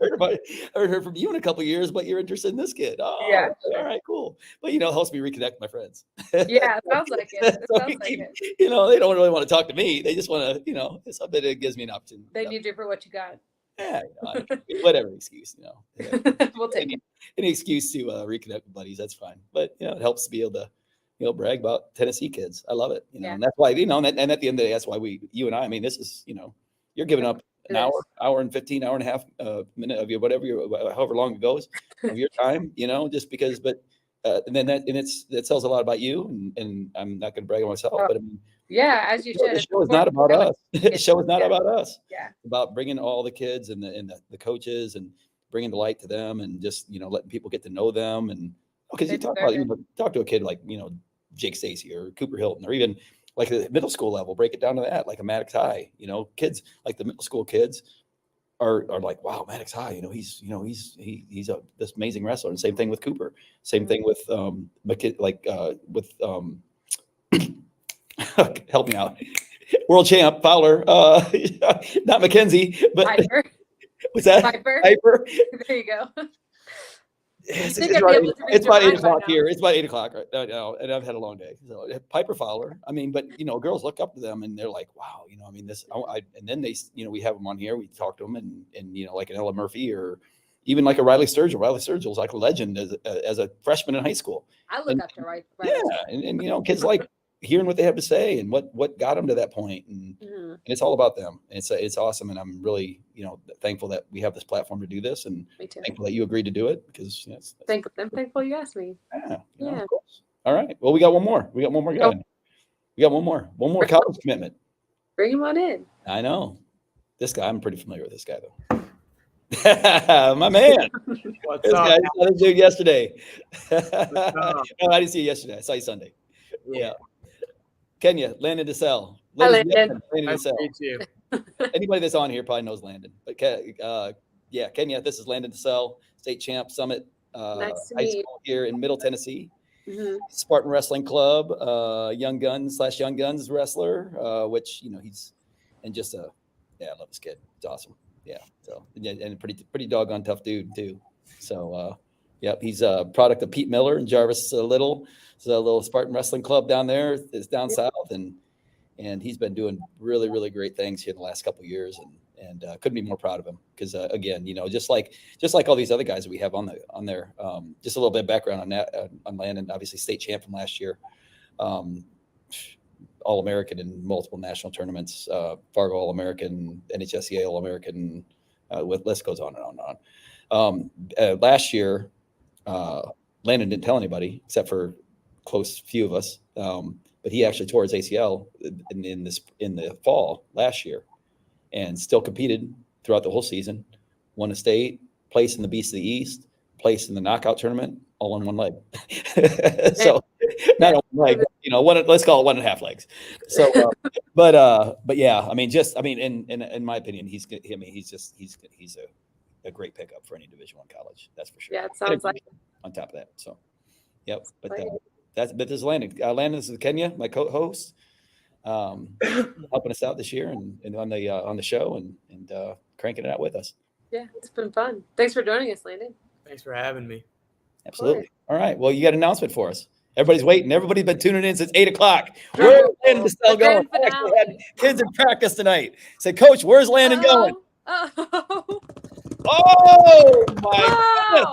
haven't heard from you in a couple of years, but you're interested in this kid. Oh, Yeah. all right, cool. But it helps me reconnect with my friends. Yeah, it sounds like it. It So sounds like it. they don't really want to talk to me. They just want to, it's something that gives me an opportunity. They need you for what you got. Yeah, whatever excuse, We'll take it. Any excuse to reconnect with buddies, that's fine. But it helps to be able to brag about Tennessee kids. I love it. Yeah. And that's why, and at the end of the day, that's why you and I mean, this is, you're giving up an hour and 15, hour and a half minute of your, however long it goes of your time, just because, but, and then that tells a lot about you, and I'm not going to brag on myself, but I mean, yeah, as you should. The show is not about us. The show is not about us. Yeah. It's about bringing all the kids and the coaches and bringing the light to them, and just, letting people get to know them. And because you talk to a kid like, Jake Stacy or Cooper Hilton, or even like the middle school level, break it down to that, like a Maddox High, kids like the middle school kids are like, wow, Maddox High, he's this amazing wrestler. And same thing with Cooper. Same thing with help me out, world champ Fowler, not McKenzie, but Piper. what's that? Piper. There you go. It's about 8 o'clock here. It's about 8 o'clock right now, and I've had a long day. So Piper Fowler. I mean, but girls look up to them, and they're like, "Wow, I mean, this." And then they, we have them on here. We talk to them, and like an Ella Murphy, or even like a Riley Sturgill. Riley Sturgill's like a legend as a freshman in high school. I look up to Riley. Yeah, and kids like hearing what they have to say and what got them to that point, and it's all about them. It's awesome, and I'm really thankful that we have this platform to do this, and Me too. thankful that you agreed to do it, because I'm thankful you asked me. Yeah. Of course. All right. Well, we got one more guy. We got one more college commitment. Bring him on in. I know this guy. I'm pretty familiar with this guy though. My man. What's This up? guy, I saw this dude yesterday. No, I didn't see you yesterday. I saw you Sunday. Yeah. Kenya, Landon Desselle. Hi, Ladies and Landon. gentlemen, Landon Nice to Desselle. meet you. Anybody that's on here probably knows Landon. But Kenya, this is Landon Desselle, state champ summit Nice to high meet you. school here in Middle Tennessee. Mhm. Spartan Wrestling Club, Young Guns wrestler, which he's, and just I love this kid. It's awesome. Yeah. So and a pretty doggone tough dude too. So he's a product of Pete Miller and Jarvis Little. It's a little Spartan Wrestling Club down there. It's down south, and and he's been doing really, really great things here in the last couple of years, and couldn't be more proud of him because again, just like all these other guys that we have on there. Just a little bit of background on that on Landon, obviously state champ from last year, All-American in multiple national tournaments, Fargo All-American, NHSCA All-American, with list goes on and on and on. Last year, Landon didn't tell anybody except for close few of us, but he actually tore his ACL in the fall last year, and still competed throughout the whole season. Won a state, place in the Beast of the East, place in the knockout tournament, all on one leg. So not on one leg, let's call it 1.5 legs. So, but yeah, in my opinion, he's a great pickup for any Division I college. That's for sure. Yeah, it sounds like on top of that. So, yep. But but this is Landon. Landon, this is Kenya, my co-host, helping us out this year and on the show and cranking it out with us. Yeah, it's been fun. Thanks for joining us, Landon. Thanks for having me. Absolutely. All right. Well, you got an announcement for us. Everybody's waiting. Everybody's been tuning in since 8:00. Where's Landon Desselle going? I actually had kids in practice tonight. Said, Coach, where's Landon going? Oh, Oh my goodness.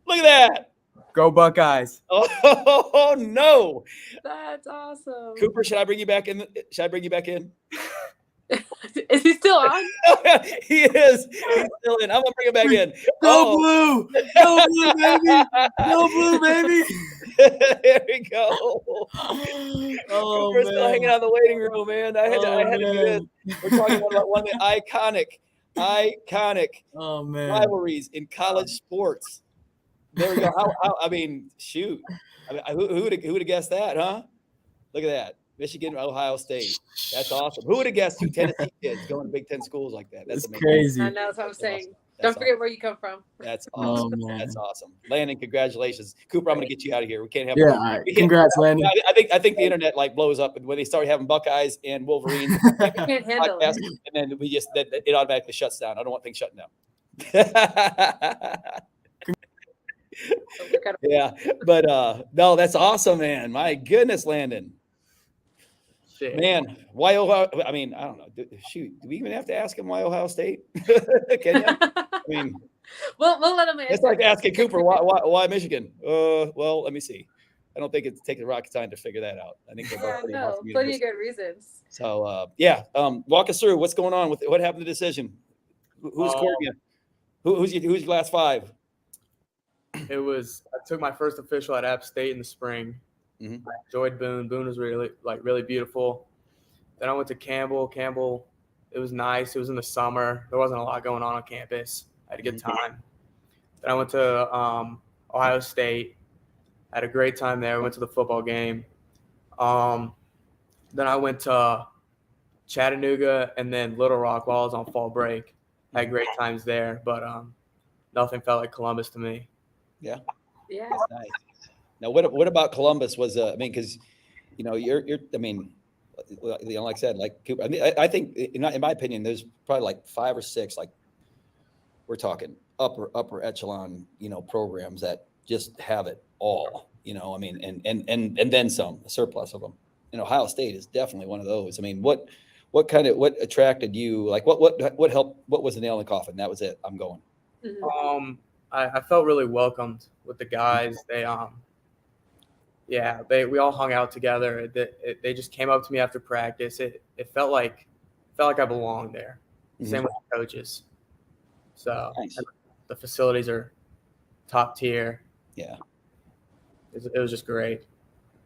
Look at that. Go Buckeyes. Oh no. that's awesome. Cooper, should I bring you back in? Is he still on? He is. He's still in. I'm gonna bring him back in. Go Blue. Go Blue, baby. Go Blue, baby. There we go. Oh, Cooper's still man. hanging out in the waiting room, man. I had to do this. We're talking about one of the iconic Oh man. rivalries in college sports. There we go. Shoot. Who would have guessed that, huh? Look at that. Michigan, Ohio State. That's awesome. Who would have guessed 2 Tennessee kids going to Big Ten schools like that? That's amazing. crazy. I know that's what I'm saying. Awesome. Don't forget where you come from. That's Oh, awesome. man. That's awesome. Landon, congratulations. Cooper, I'm going to get you out of here. We can't have. Yeah, all right. Congrats, Landon. I think the internet blows up when they start having Buckeyes and Wolverines I can't handle podcasts, it. and then it automatically shuts down. I don't want things shutting down. Yeah, but no, that's awesome, man. My goodness, Landon. Shit. Man, why Ohio? I don't know. Shoot, do we even have to ask him why Ohio State? Can you? We'll let him answer. It's like asking Cooper why Michigan. Well, let me see. I don't think it's taking rocket science to figure that out. I think they're both pretty hard for me to plenty miss. of good reasons. So walk us through what's going on with what happened to the decision. Who's courting you? Who's your last 5? I took my first official at App State in the spring. Mhm. I enjoyed Boone. Boone was really beautiful. Then I went to Campbell. Campbell, it was nice. It was in the summer. There wasn't a lot going on campus. I had a good time. Then I went to Ohio State. Had a great time there. We went to the football game. Then I went to Chattanooga and then Little Rock while I was on fall break. Had great times there, but nothing felt like Columbus to me. Yeah. That's nice. Now, what about Columbus? Because you're like I said, like Cooper. I think in my opinion, there's probably like 5 or 6 we're talking upper echelon programs that just have it all. And then some, a surplus of them. And Ohio State is definitely one of those. What attracted you? Like what helped? What was the nail in the coffin? That was it. I'm going. Mhm. I felt really welcomed with the guys. They we all hung out together. They just came up to me after practice. It felt like I belonged there. Same with the coaches. So Nice. the facilities are top tier. Yeah. It was just great.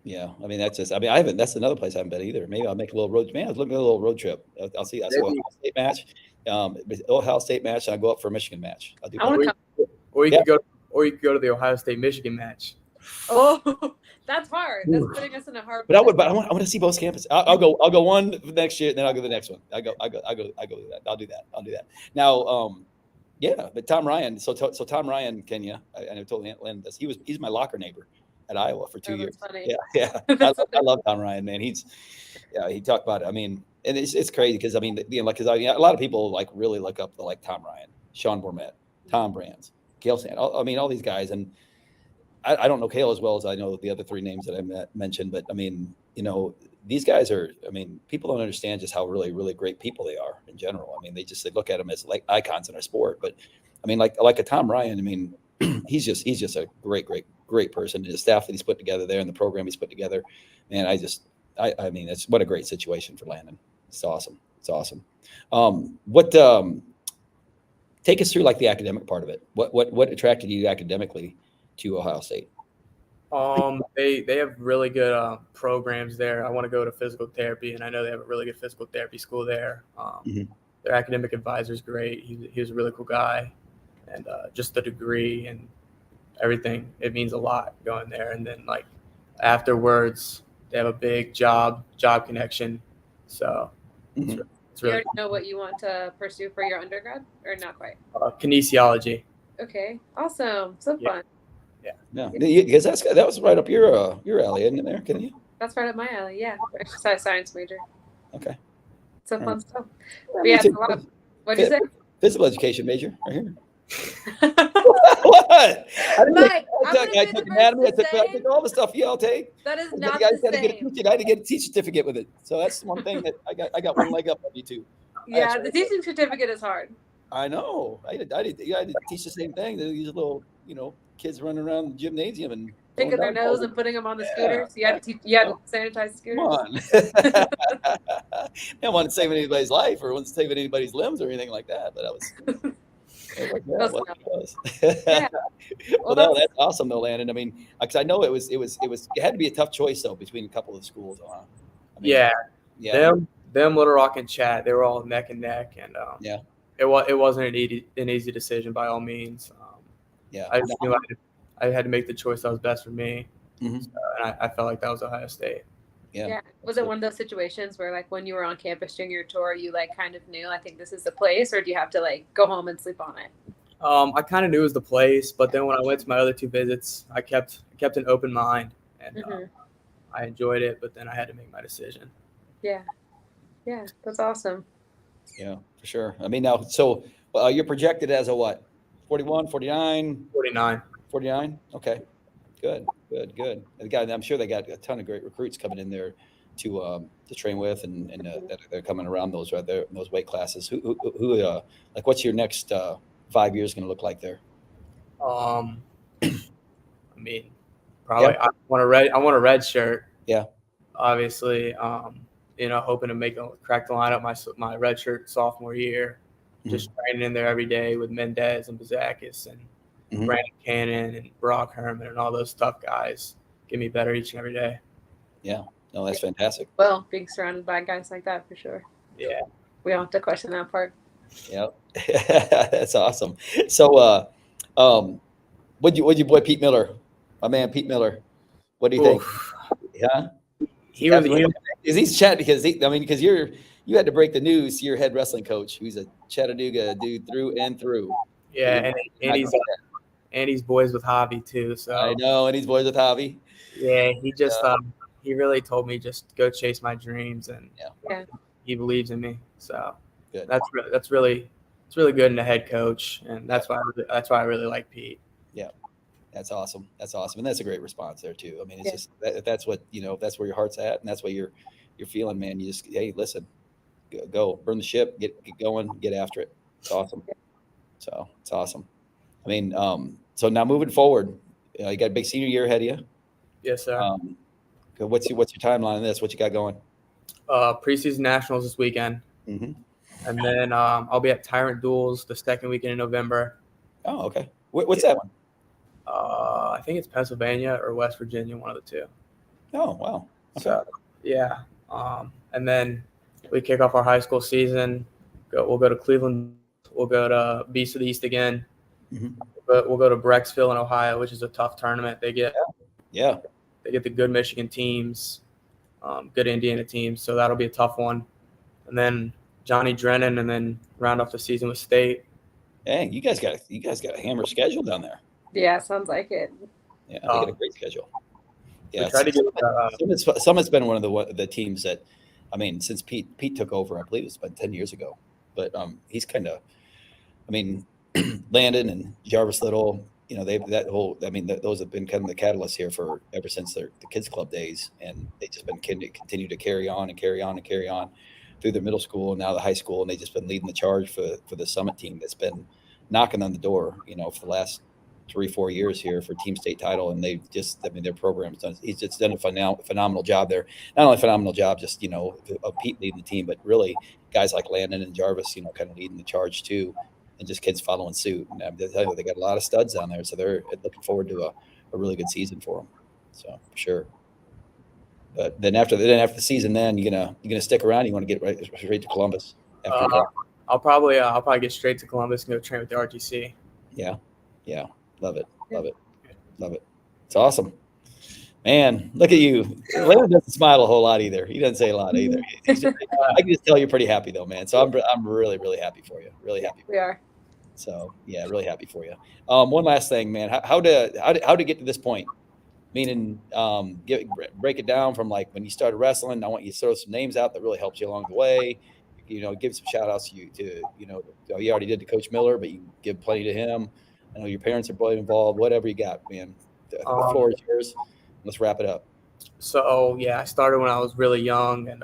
Yeah, I haven't. That's another place I haven't been either. Maybe I'll make a little road. Man, I was looking at a little road trip. I'll see. I'll see Ohio State match. Ohio State match, and I go up for a Michigan match. I'll do I wanna both. Or you could go to the Ohio State Michigan match. Oh, that's hard. That's putting us in a hard. But I want to see both campuses. I'll go one next year, and then I'll go to the next one. I go do that. I'll do that. Now, but Tom Ryan. So Tom Ryan, Kenya. I never told Landon this. He's my locker neighbor at Iowa for 2 years. Funny. Yeah. I love Tom Ryan, man. He talked about it. And it's crazy because a lot of people really look up to Tom Ryan, Sean Bourmet, Tom Brands, Gail Sand. All these guys, and I don't know Kale as well as I know the other three names that I mentioned, but I mean, these guys are, people don't understand just how really, really great people they are in general. I mean, they look at them as like icons in our sport, but I mean, like a Tom Ryan, I mean, he's just a great person. And the staff that he's put together there and the program he's put together, man, I mean, it's what a great situation for Landon. It's awesome. It's awesome. Take us through like the academic part of it. What attracted you academically to Ohio State? They have really good programs there. I want to go to physical therapy, and I know they have a really good physical therapy school there. Their academic advisor is great. He was a really cool guy, and just the degree and everything, it means a lot going there. And then like afterwards, they have a big job connection. So it's You really already know what you want to pursue for your undergrad, or not quite? kinesiology. Okay, awesome. So Yeah. fun. Yeah, because that was right up your alley, isn't it? There, can you? That's right up my alley. Yeah, exercise science major. Okay. Some All fun right. stuff. Yeah, Yeah, me too. it's a lot. What'd you say? Physical education major, right here. Mike, What? I didn't I'm I gonna be took the anatomy. I first to took all the stuff y'all take. that is And not I the had to get same. I had to get a teacher certificate with it. So that's one thing that I got one leg up on you too. Yeah, Actually, the teaching certificate is hard. I know. I had to teach the same thing. These little, kids running around the gymnasium and Picking their throwing dodgeballs. nose and putting them on the Yeah. scooters. You had to sanitize the Come scooters. on. I don't want to save anybody's life or want to save anybody's limbs or anything like that. But I was like, yeah, Close what it was. Yeah. Well, no, that's awesome though, Landon. I mean, because I know it had to be a tough choice though between a couple of schools. I mean, Yeah. yeah, Them Little Rock and Chat, they were all neck and neck, and yeah, it wasn't an easy decision by all means. yeah. I just knew I had to make the choice that was best for me, Mhm. so, and I felt like that was Ohio State. Yeah. Was it one of those situations where like when you were on campus during your tour, you like kind of knew, I think this is the place, or do you have to like go home and sleep on it? I kind of knew it was the place, but then when I went to my other two visits, I kept an open mind, and I enjoyed it. But then I had to make my decision. Yeah. Yeah, that's awesome. Yeah, for sure. I mean, now, so you're projected as a what? 41, 49, 49. 49? Okay, good. I'm sure they got a ton of great recruits coming in there to train with, and that they're coming around those weight classes. Who like what's your next 5 years going to look like there? I mean, probably I want a red shirt. Yeah. Obviously, hoping to crack the lineup my red shirt sophomore year. Just training in there every day with Mendez and Bazakis and Brandon Cannon and Brock Herman and all those tough guys. Get me better each and every day. Yeah. No, that's fantastic. Well, being surrounded by guys like that for sure. Yeah. We don't have to question that part. Yeah. That's awesome. So what'd you boy Pete Miller, my man Pete Miller, what do you think? Yeah. He's chatting because you had to break the news to your head wrestling coach, who's a Chattanooga dude through and through. Yeah, and he's boys with Javi too. So I know, and he's boys with Javi. Yeah, he just he really told me just go chase my dreams, and he believes in me. So good. It's really good in a head coach, and that's why I really like Pete. Yeah. That's awesome. And that's a great response there too. I mean, it's just that's what, that's where your heart's at, and that's what you're feeling, man. You just, hey, listen, go burn the ship, get going, get after it. It's awesome. So it's awesome. I mean, so now moving forward, you got a big senior year ahead of you. Yes, sir. What's your timeline on this? What you got going? Preseason nationals this weekend, and then I'll be at Tyrant Duels the second weekend in November. Oh, okay. What's that one? I think it's Pennsylvania or West Virginia, one of the two. Oh, wow. Okay. So, yeah. And then we kick off our high school season. We'll go to Cleveland. We'll go to Beast of the East again. But we'll go to Brecksville in Ohio, which is a tough tournament. They get the good Michigan teams, good Indiana teams. So that'll be a tough one. And then Johnny Drennan, and then round off the season with State. Dang, you guys got a hammer schedule down there. Yeah, sounds like it. Yeah, they got a great schedule. Yeah, Summit's been one of the teams that, I mean, since Pete took over, I believe it's been 10 years ago. But he's kind of, I mean, Landon and Jarvis Little, you know, those have been kind of the catalyst here for ever since the kids club days. And they just been continue to carry on and carry on and carry on through the middle school and now the high school. And they just been leading the charge for the Summit team that's been knocking on the door, you know, for the last 3-4 years here for team state title. And they've just, I mean, their program's done, he's just done a phenomenal job there. Not only a phenomenal job, just, you know, of Pete leading the team, but really guys like Landon and Jarvis, you know, kind of leading the charge too, and just kids following suit. And they got a lot of studs down there. So they're looking forward to a really good season for them. So for sure. But then after the season, then you're gonna stick around. You want to get right to Columbus after. I'll probably get straight to Columbus and go train with the RTC. Yeah, love it. It's awesome, man. Look at you. Landon doesn't smile a whole lot either. He doesn't say a lot either. I can just tell you're pretty happy though, man. So I'm really happy for you. Really happy. We are. So yeah, really happy for you. One last thing, man. How to get to this point? Meaning, break it down from like when you started wrestling. I want you to throw some names out that really helped you along the way. You know, give some shout outs to you know, you already did to Coach Miller, but you can give plenty to him. I know your parents are both involved. Whatever you got, man. The floor is yours. Let's wrap it up. So yeah, I started when I was really young, and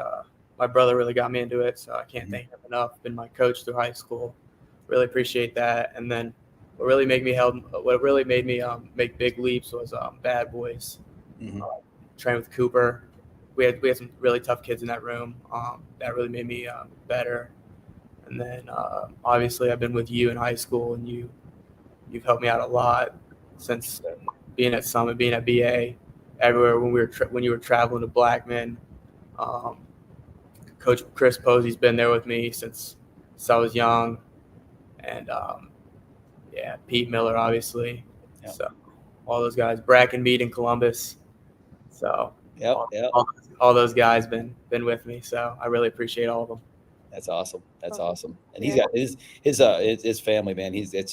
my brother really got me into it. So I can't thank him enough. Been my coach through high school. Really appreciate that. And then what really made me make big leaps was Bad Boys. Train with Cooper. We had some really tough kids in that room. That really made me better. And then obviously I've been with you in high school, and you've helped me out a lot since being at Summit, being at BA, everywhere when you were traveling to Blackman. Coach Chris Posey's been there with me since I was young, and Pete Miller obviously. Yep. So all those guys, Bracken Mead in Columbus. So all those guys been with me. So I really appreciate all of them. That's awesome. That's awesome. And he's got his family, man. He's got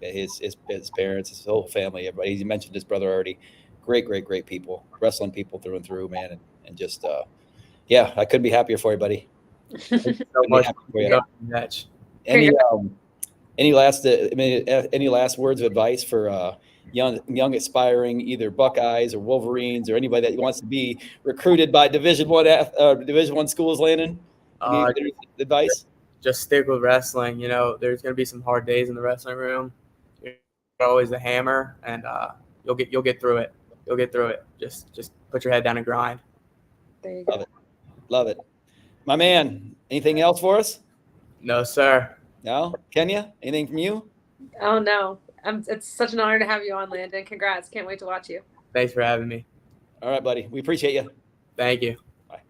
his parents, his whole family, everybody. He mentioned his brother already. Great people, wrestling people through and through, man. And just, I couldn't be happier for you, buddy. Thank you so much for your match. Any last words of advice for young aspiring either Buckeyes or Wolverines or anybody that wants to be recruited by Division I schools, Landon? Advice? Just stick with wrestling. You know, there's going to be some hard days in the wrestling room. You're always the hammer, and you'll get through it. You'll get through it. Just put your head down and grind. There you go. Love it. My man, anything else for us? No, sir. No? Kenya, anything from you? Oh, no. It's such an honor to have you on, Landon. Congrats. Can't wait to watch you. Thanks for having me. All right, buddy. We appreciate you. Thank you. Bye.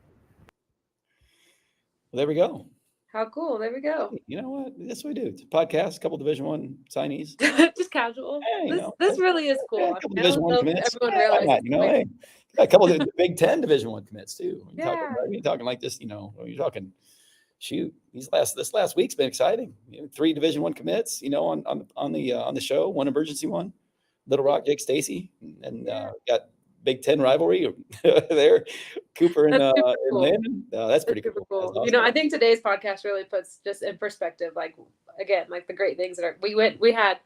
Well, there we go. How cool. There we go. You know what? That's what we do. It's a podcast, a couple Division I signees. Just casual. Hey, this really is cool. A couple Division I commits. Everyone realizes. A couple of Big Ten Division I commits too. You're talking like this, you're talking, shoot, this last week's been exciting. 3 Division I commits, on the show, 1 emergency one, Little Rock, Jake Stacy, and got Big Ten rivalry there, Cooper and cool. Landon. That's pretty super cool. Awesome. I think today's podcast really puts just in perspective, like the great things that we had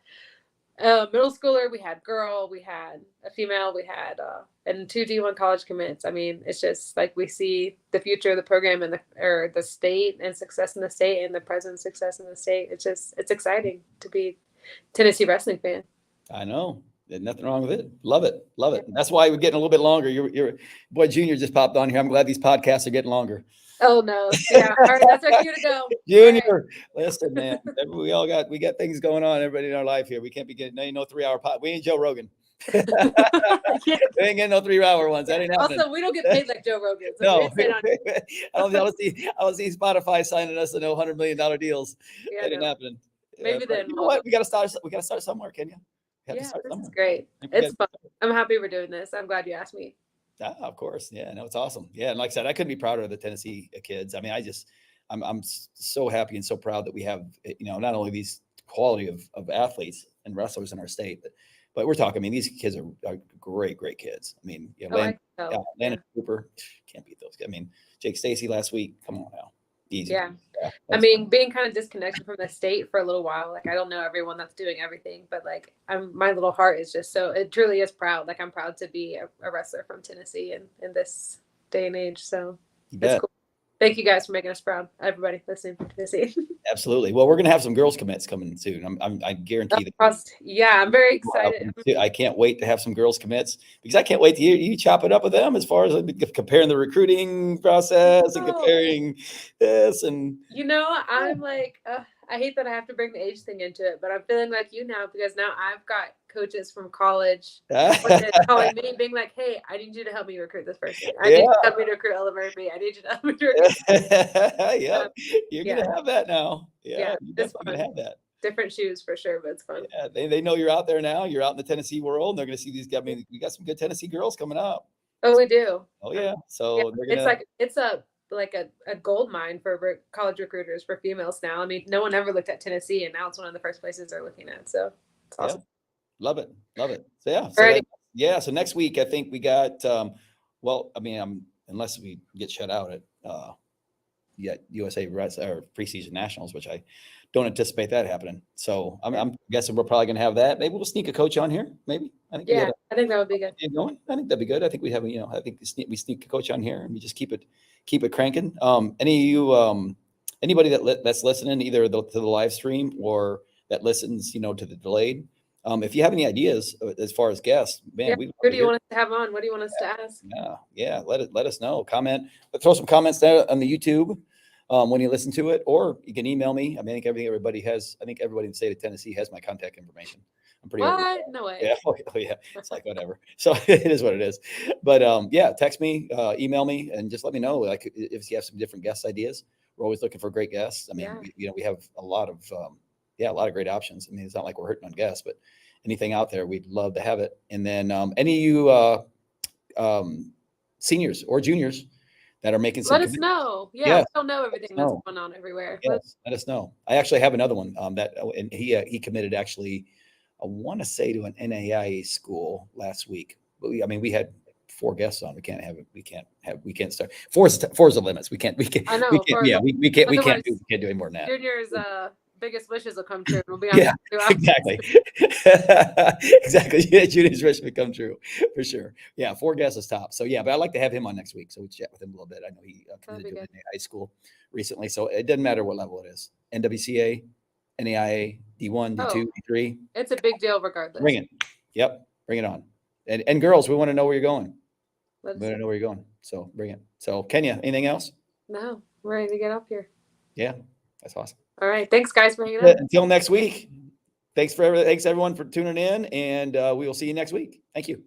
a middle schooler, we had girl, we had a female, we had and 2 D1 college commits. I mean, it's just like we see the future of the program and the state and success in the state and the present success in the state. It's exciting to be a Tennessee wrestling fan. I know. There's nothing wrong with it. Love it. That's why we're getting a little bit longer. Your boy Junior just popped on here. I'm glad these podcasts are getting longer. Oh no. Yeah. All right, that's our cue to go. Junior, listen, man. We got things going on, everybody in our life here. We can't be getting no 3-hour pod. We ain't Joe Rogan. We ain't getting no 3-hour ones. That ain't happening. Also, we don't get paid like Joe Rogan. So no. I don't see Spotify signing us to no $100 million deals. Yeah, that ain't happening. Maybe then. You know what? We gotta start somewhere, Kenya. This is great. It's fun. I'm happy we're doing this. I'm glad you asked me. Of course. Yeah, no, it's awesome. Yeah. And like I said, I couldn't be prouder of the Tennessee kids. I mean, I'm so happy and so proud that we have, not only these quality of athletes and wrestlers in our state, but we're talking, I mean, these kids are great kids. I mean, Landon Cooper, can't beat those. I mean, Jake Stacy last week. Come on now. Easy. Yeah. I that's- mean, being kind of disconnected from the state for a little while, like I don't know everyone that's doing everything, but like my little heart is just so, it truly is proud. Like I'm proud to be a wrestler from Tennessee in this day and age. So you that's bet. cool. Thank you guys for making us proud. Everybody listening from Tennessee. Absolutely. Well, we're going to have some girls commits coming soon. I guarantee that. Yeah, I'm very excited. I can't wait to have some girls commits because I can't wait to hear you chop it up with them as far as comparing the recruiting process and comparing this and. I'm like, I hate that I have to bring the age thing into it, but I'm feeling like you now because now I've got coaches from college calling me, being like, "Hey, I need you to help me recruit this person. I need you to help me to recruit Ella Murphy. I need you to help me to recruit." Yep, you're gonna have that now. Yeah, you're it's definitely gonna have that. Different shoes for sure, but it's fun. Yeah, they know you're out there now. You're out in the Tennessee world. And they're gonna see these guys. I mean, we got some good Tennessee girls coming up. Oh, we do. Oh yeah, so they're gonna. It's a gold mine for college recruiters for females now. I mean, no one ever looked at Tennessee, and now it's one of the first places they're looking at. So it's awesome. Love it. So yeah. Alrighty. So next week I think we got. Well, I mean, unless we get shut out at USA or preseason nationals, which I don't anticipate that happening. So I'm guessing we're probably gonna have that. Maybe we'll sneak a coach on here. Maybe I think. Yeah, I think that would be good. I think that'd be good. I think we have. I think we sneak a coach on here and we just keep it cranking. Any of you, anybody that's listening, either to the live stream or that listens, to the delayed. If you have any ideas as far as guests, man, who do you want us to have on? What do you want us to ask? Yeah. Let us know. Comment. Throw some comments there on the YouTube when you listen to it, or you can email me. I mean, I think everybody in the state of Tennessee has my contact information. I'm pretty. No way. Yeah. Oh, yeah. It's like whatever. So it is what it is. But text me, email me, and just let me know. Like if you have some different guest ideas, we're always looking for great guests. I mean, we have a lot of great options. I mean, it's not like we're hurting on guests, but anything out there, we'd love to have it. And then any of you seniors or juniors that are making some. Let us know. Yeah, we don't know everything that's going on everywhere. Yes, let us know. I actually have another one and he committed actually. I want to say to an NAIA school last week. But we had 4 guests on. We can't start. Four is the limits. We can't. I know. We can't do any more than that. Junior's biggest wishes will come true. We'll be on. Yeah, exactly. Exactly. Yeah, Junior's wish will come true for sure. Yeah, 4 guests is top. So yeah, but I'd like to have him on next week. So we chat with him a little bit. I know he committed to high school recently. So it doesn't matter what level it is. NWCA, NAIA, D1, D2, D3. It's a big deal regardless. Bring it. Yep. Bring it on. And girls, we want to know where you're going. We want to know where you're going. So bring it. So Kenya, anything else? No, we're ready to get up here. Yeah, that's awesome. All right. Thanks guys for hanging out. Until next week. Thanks everyone for tuning in, and we will see you next week. Thank you.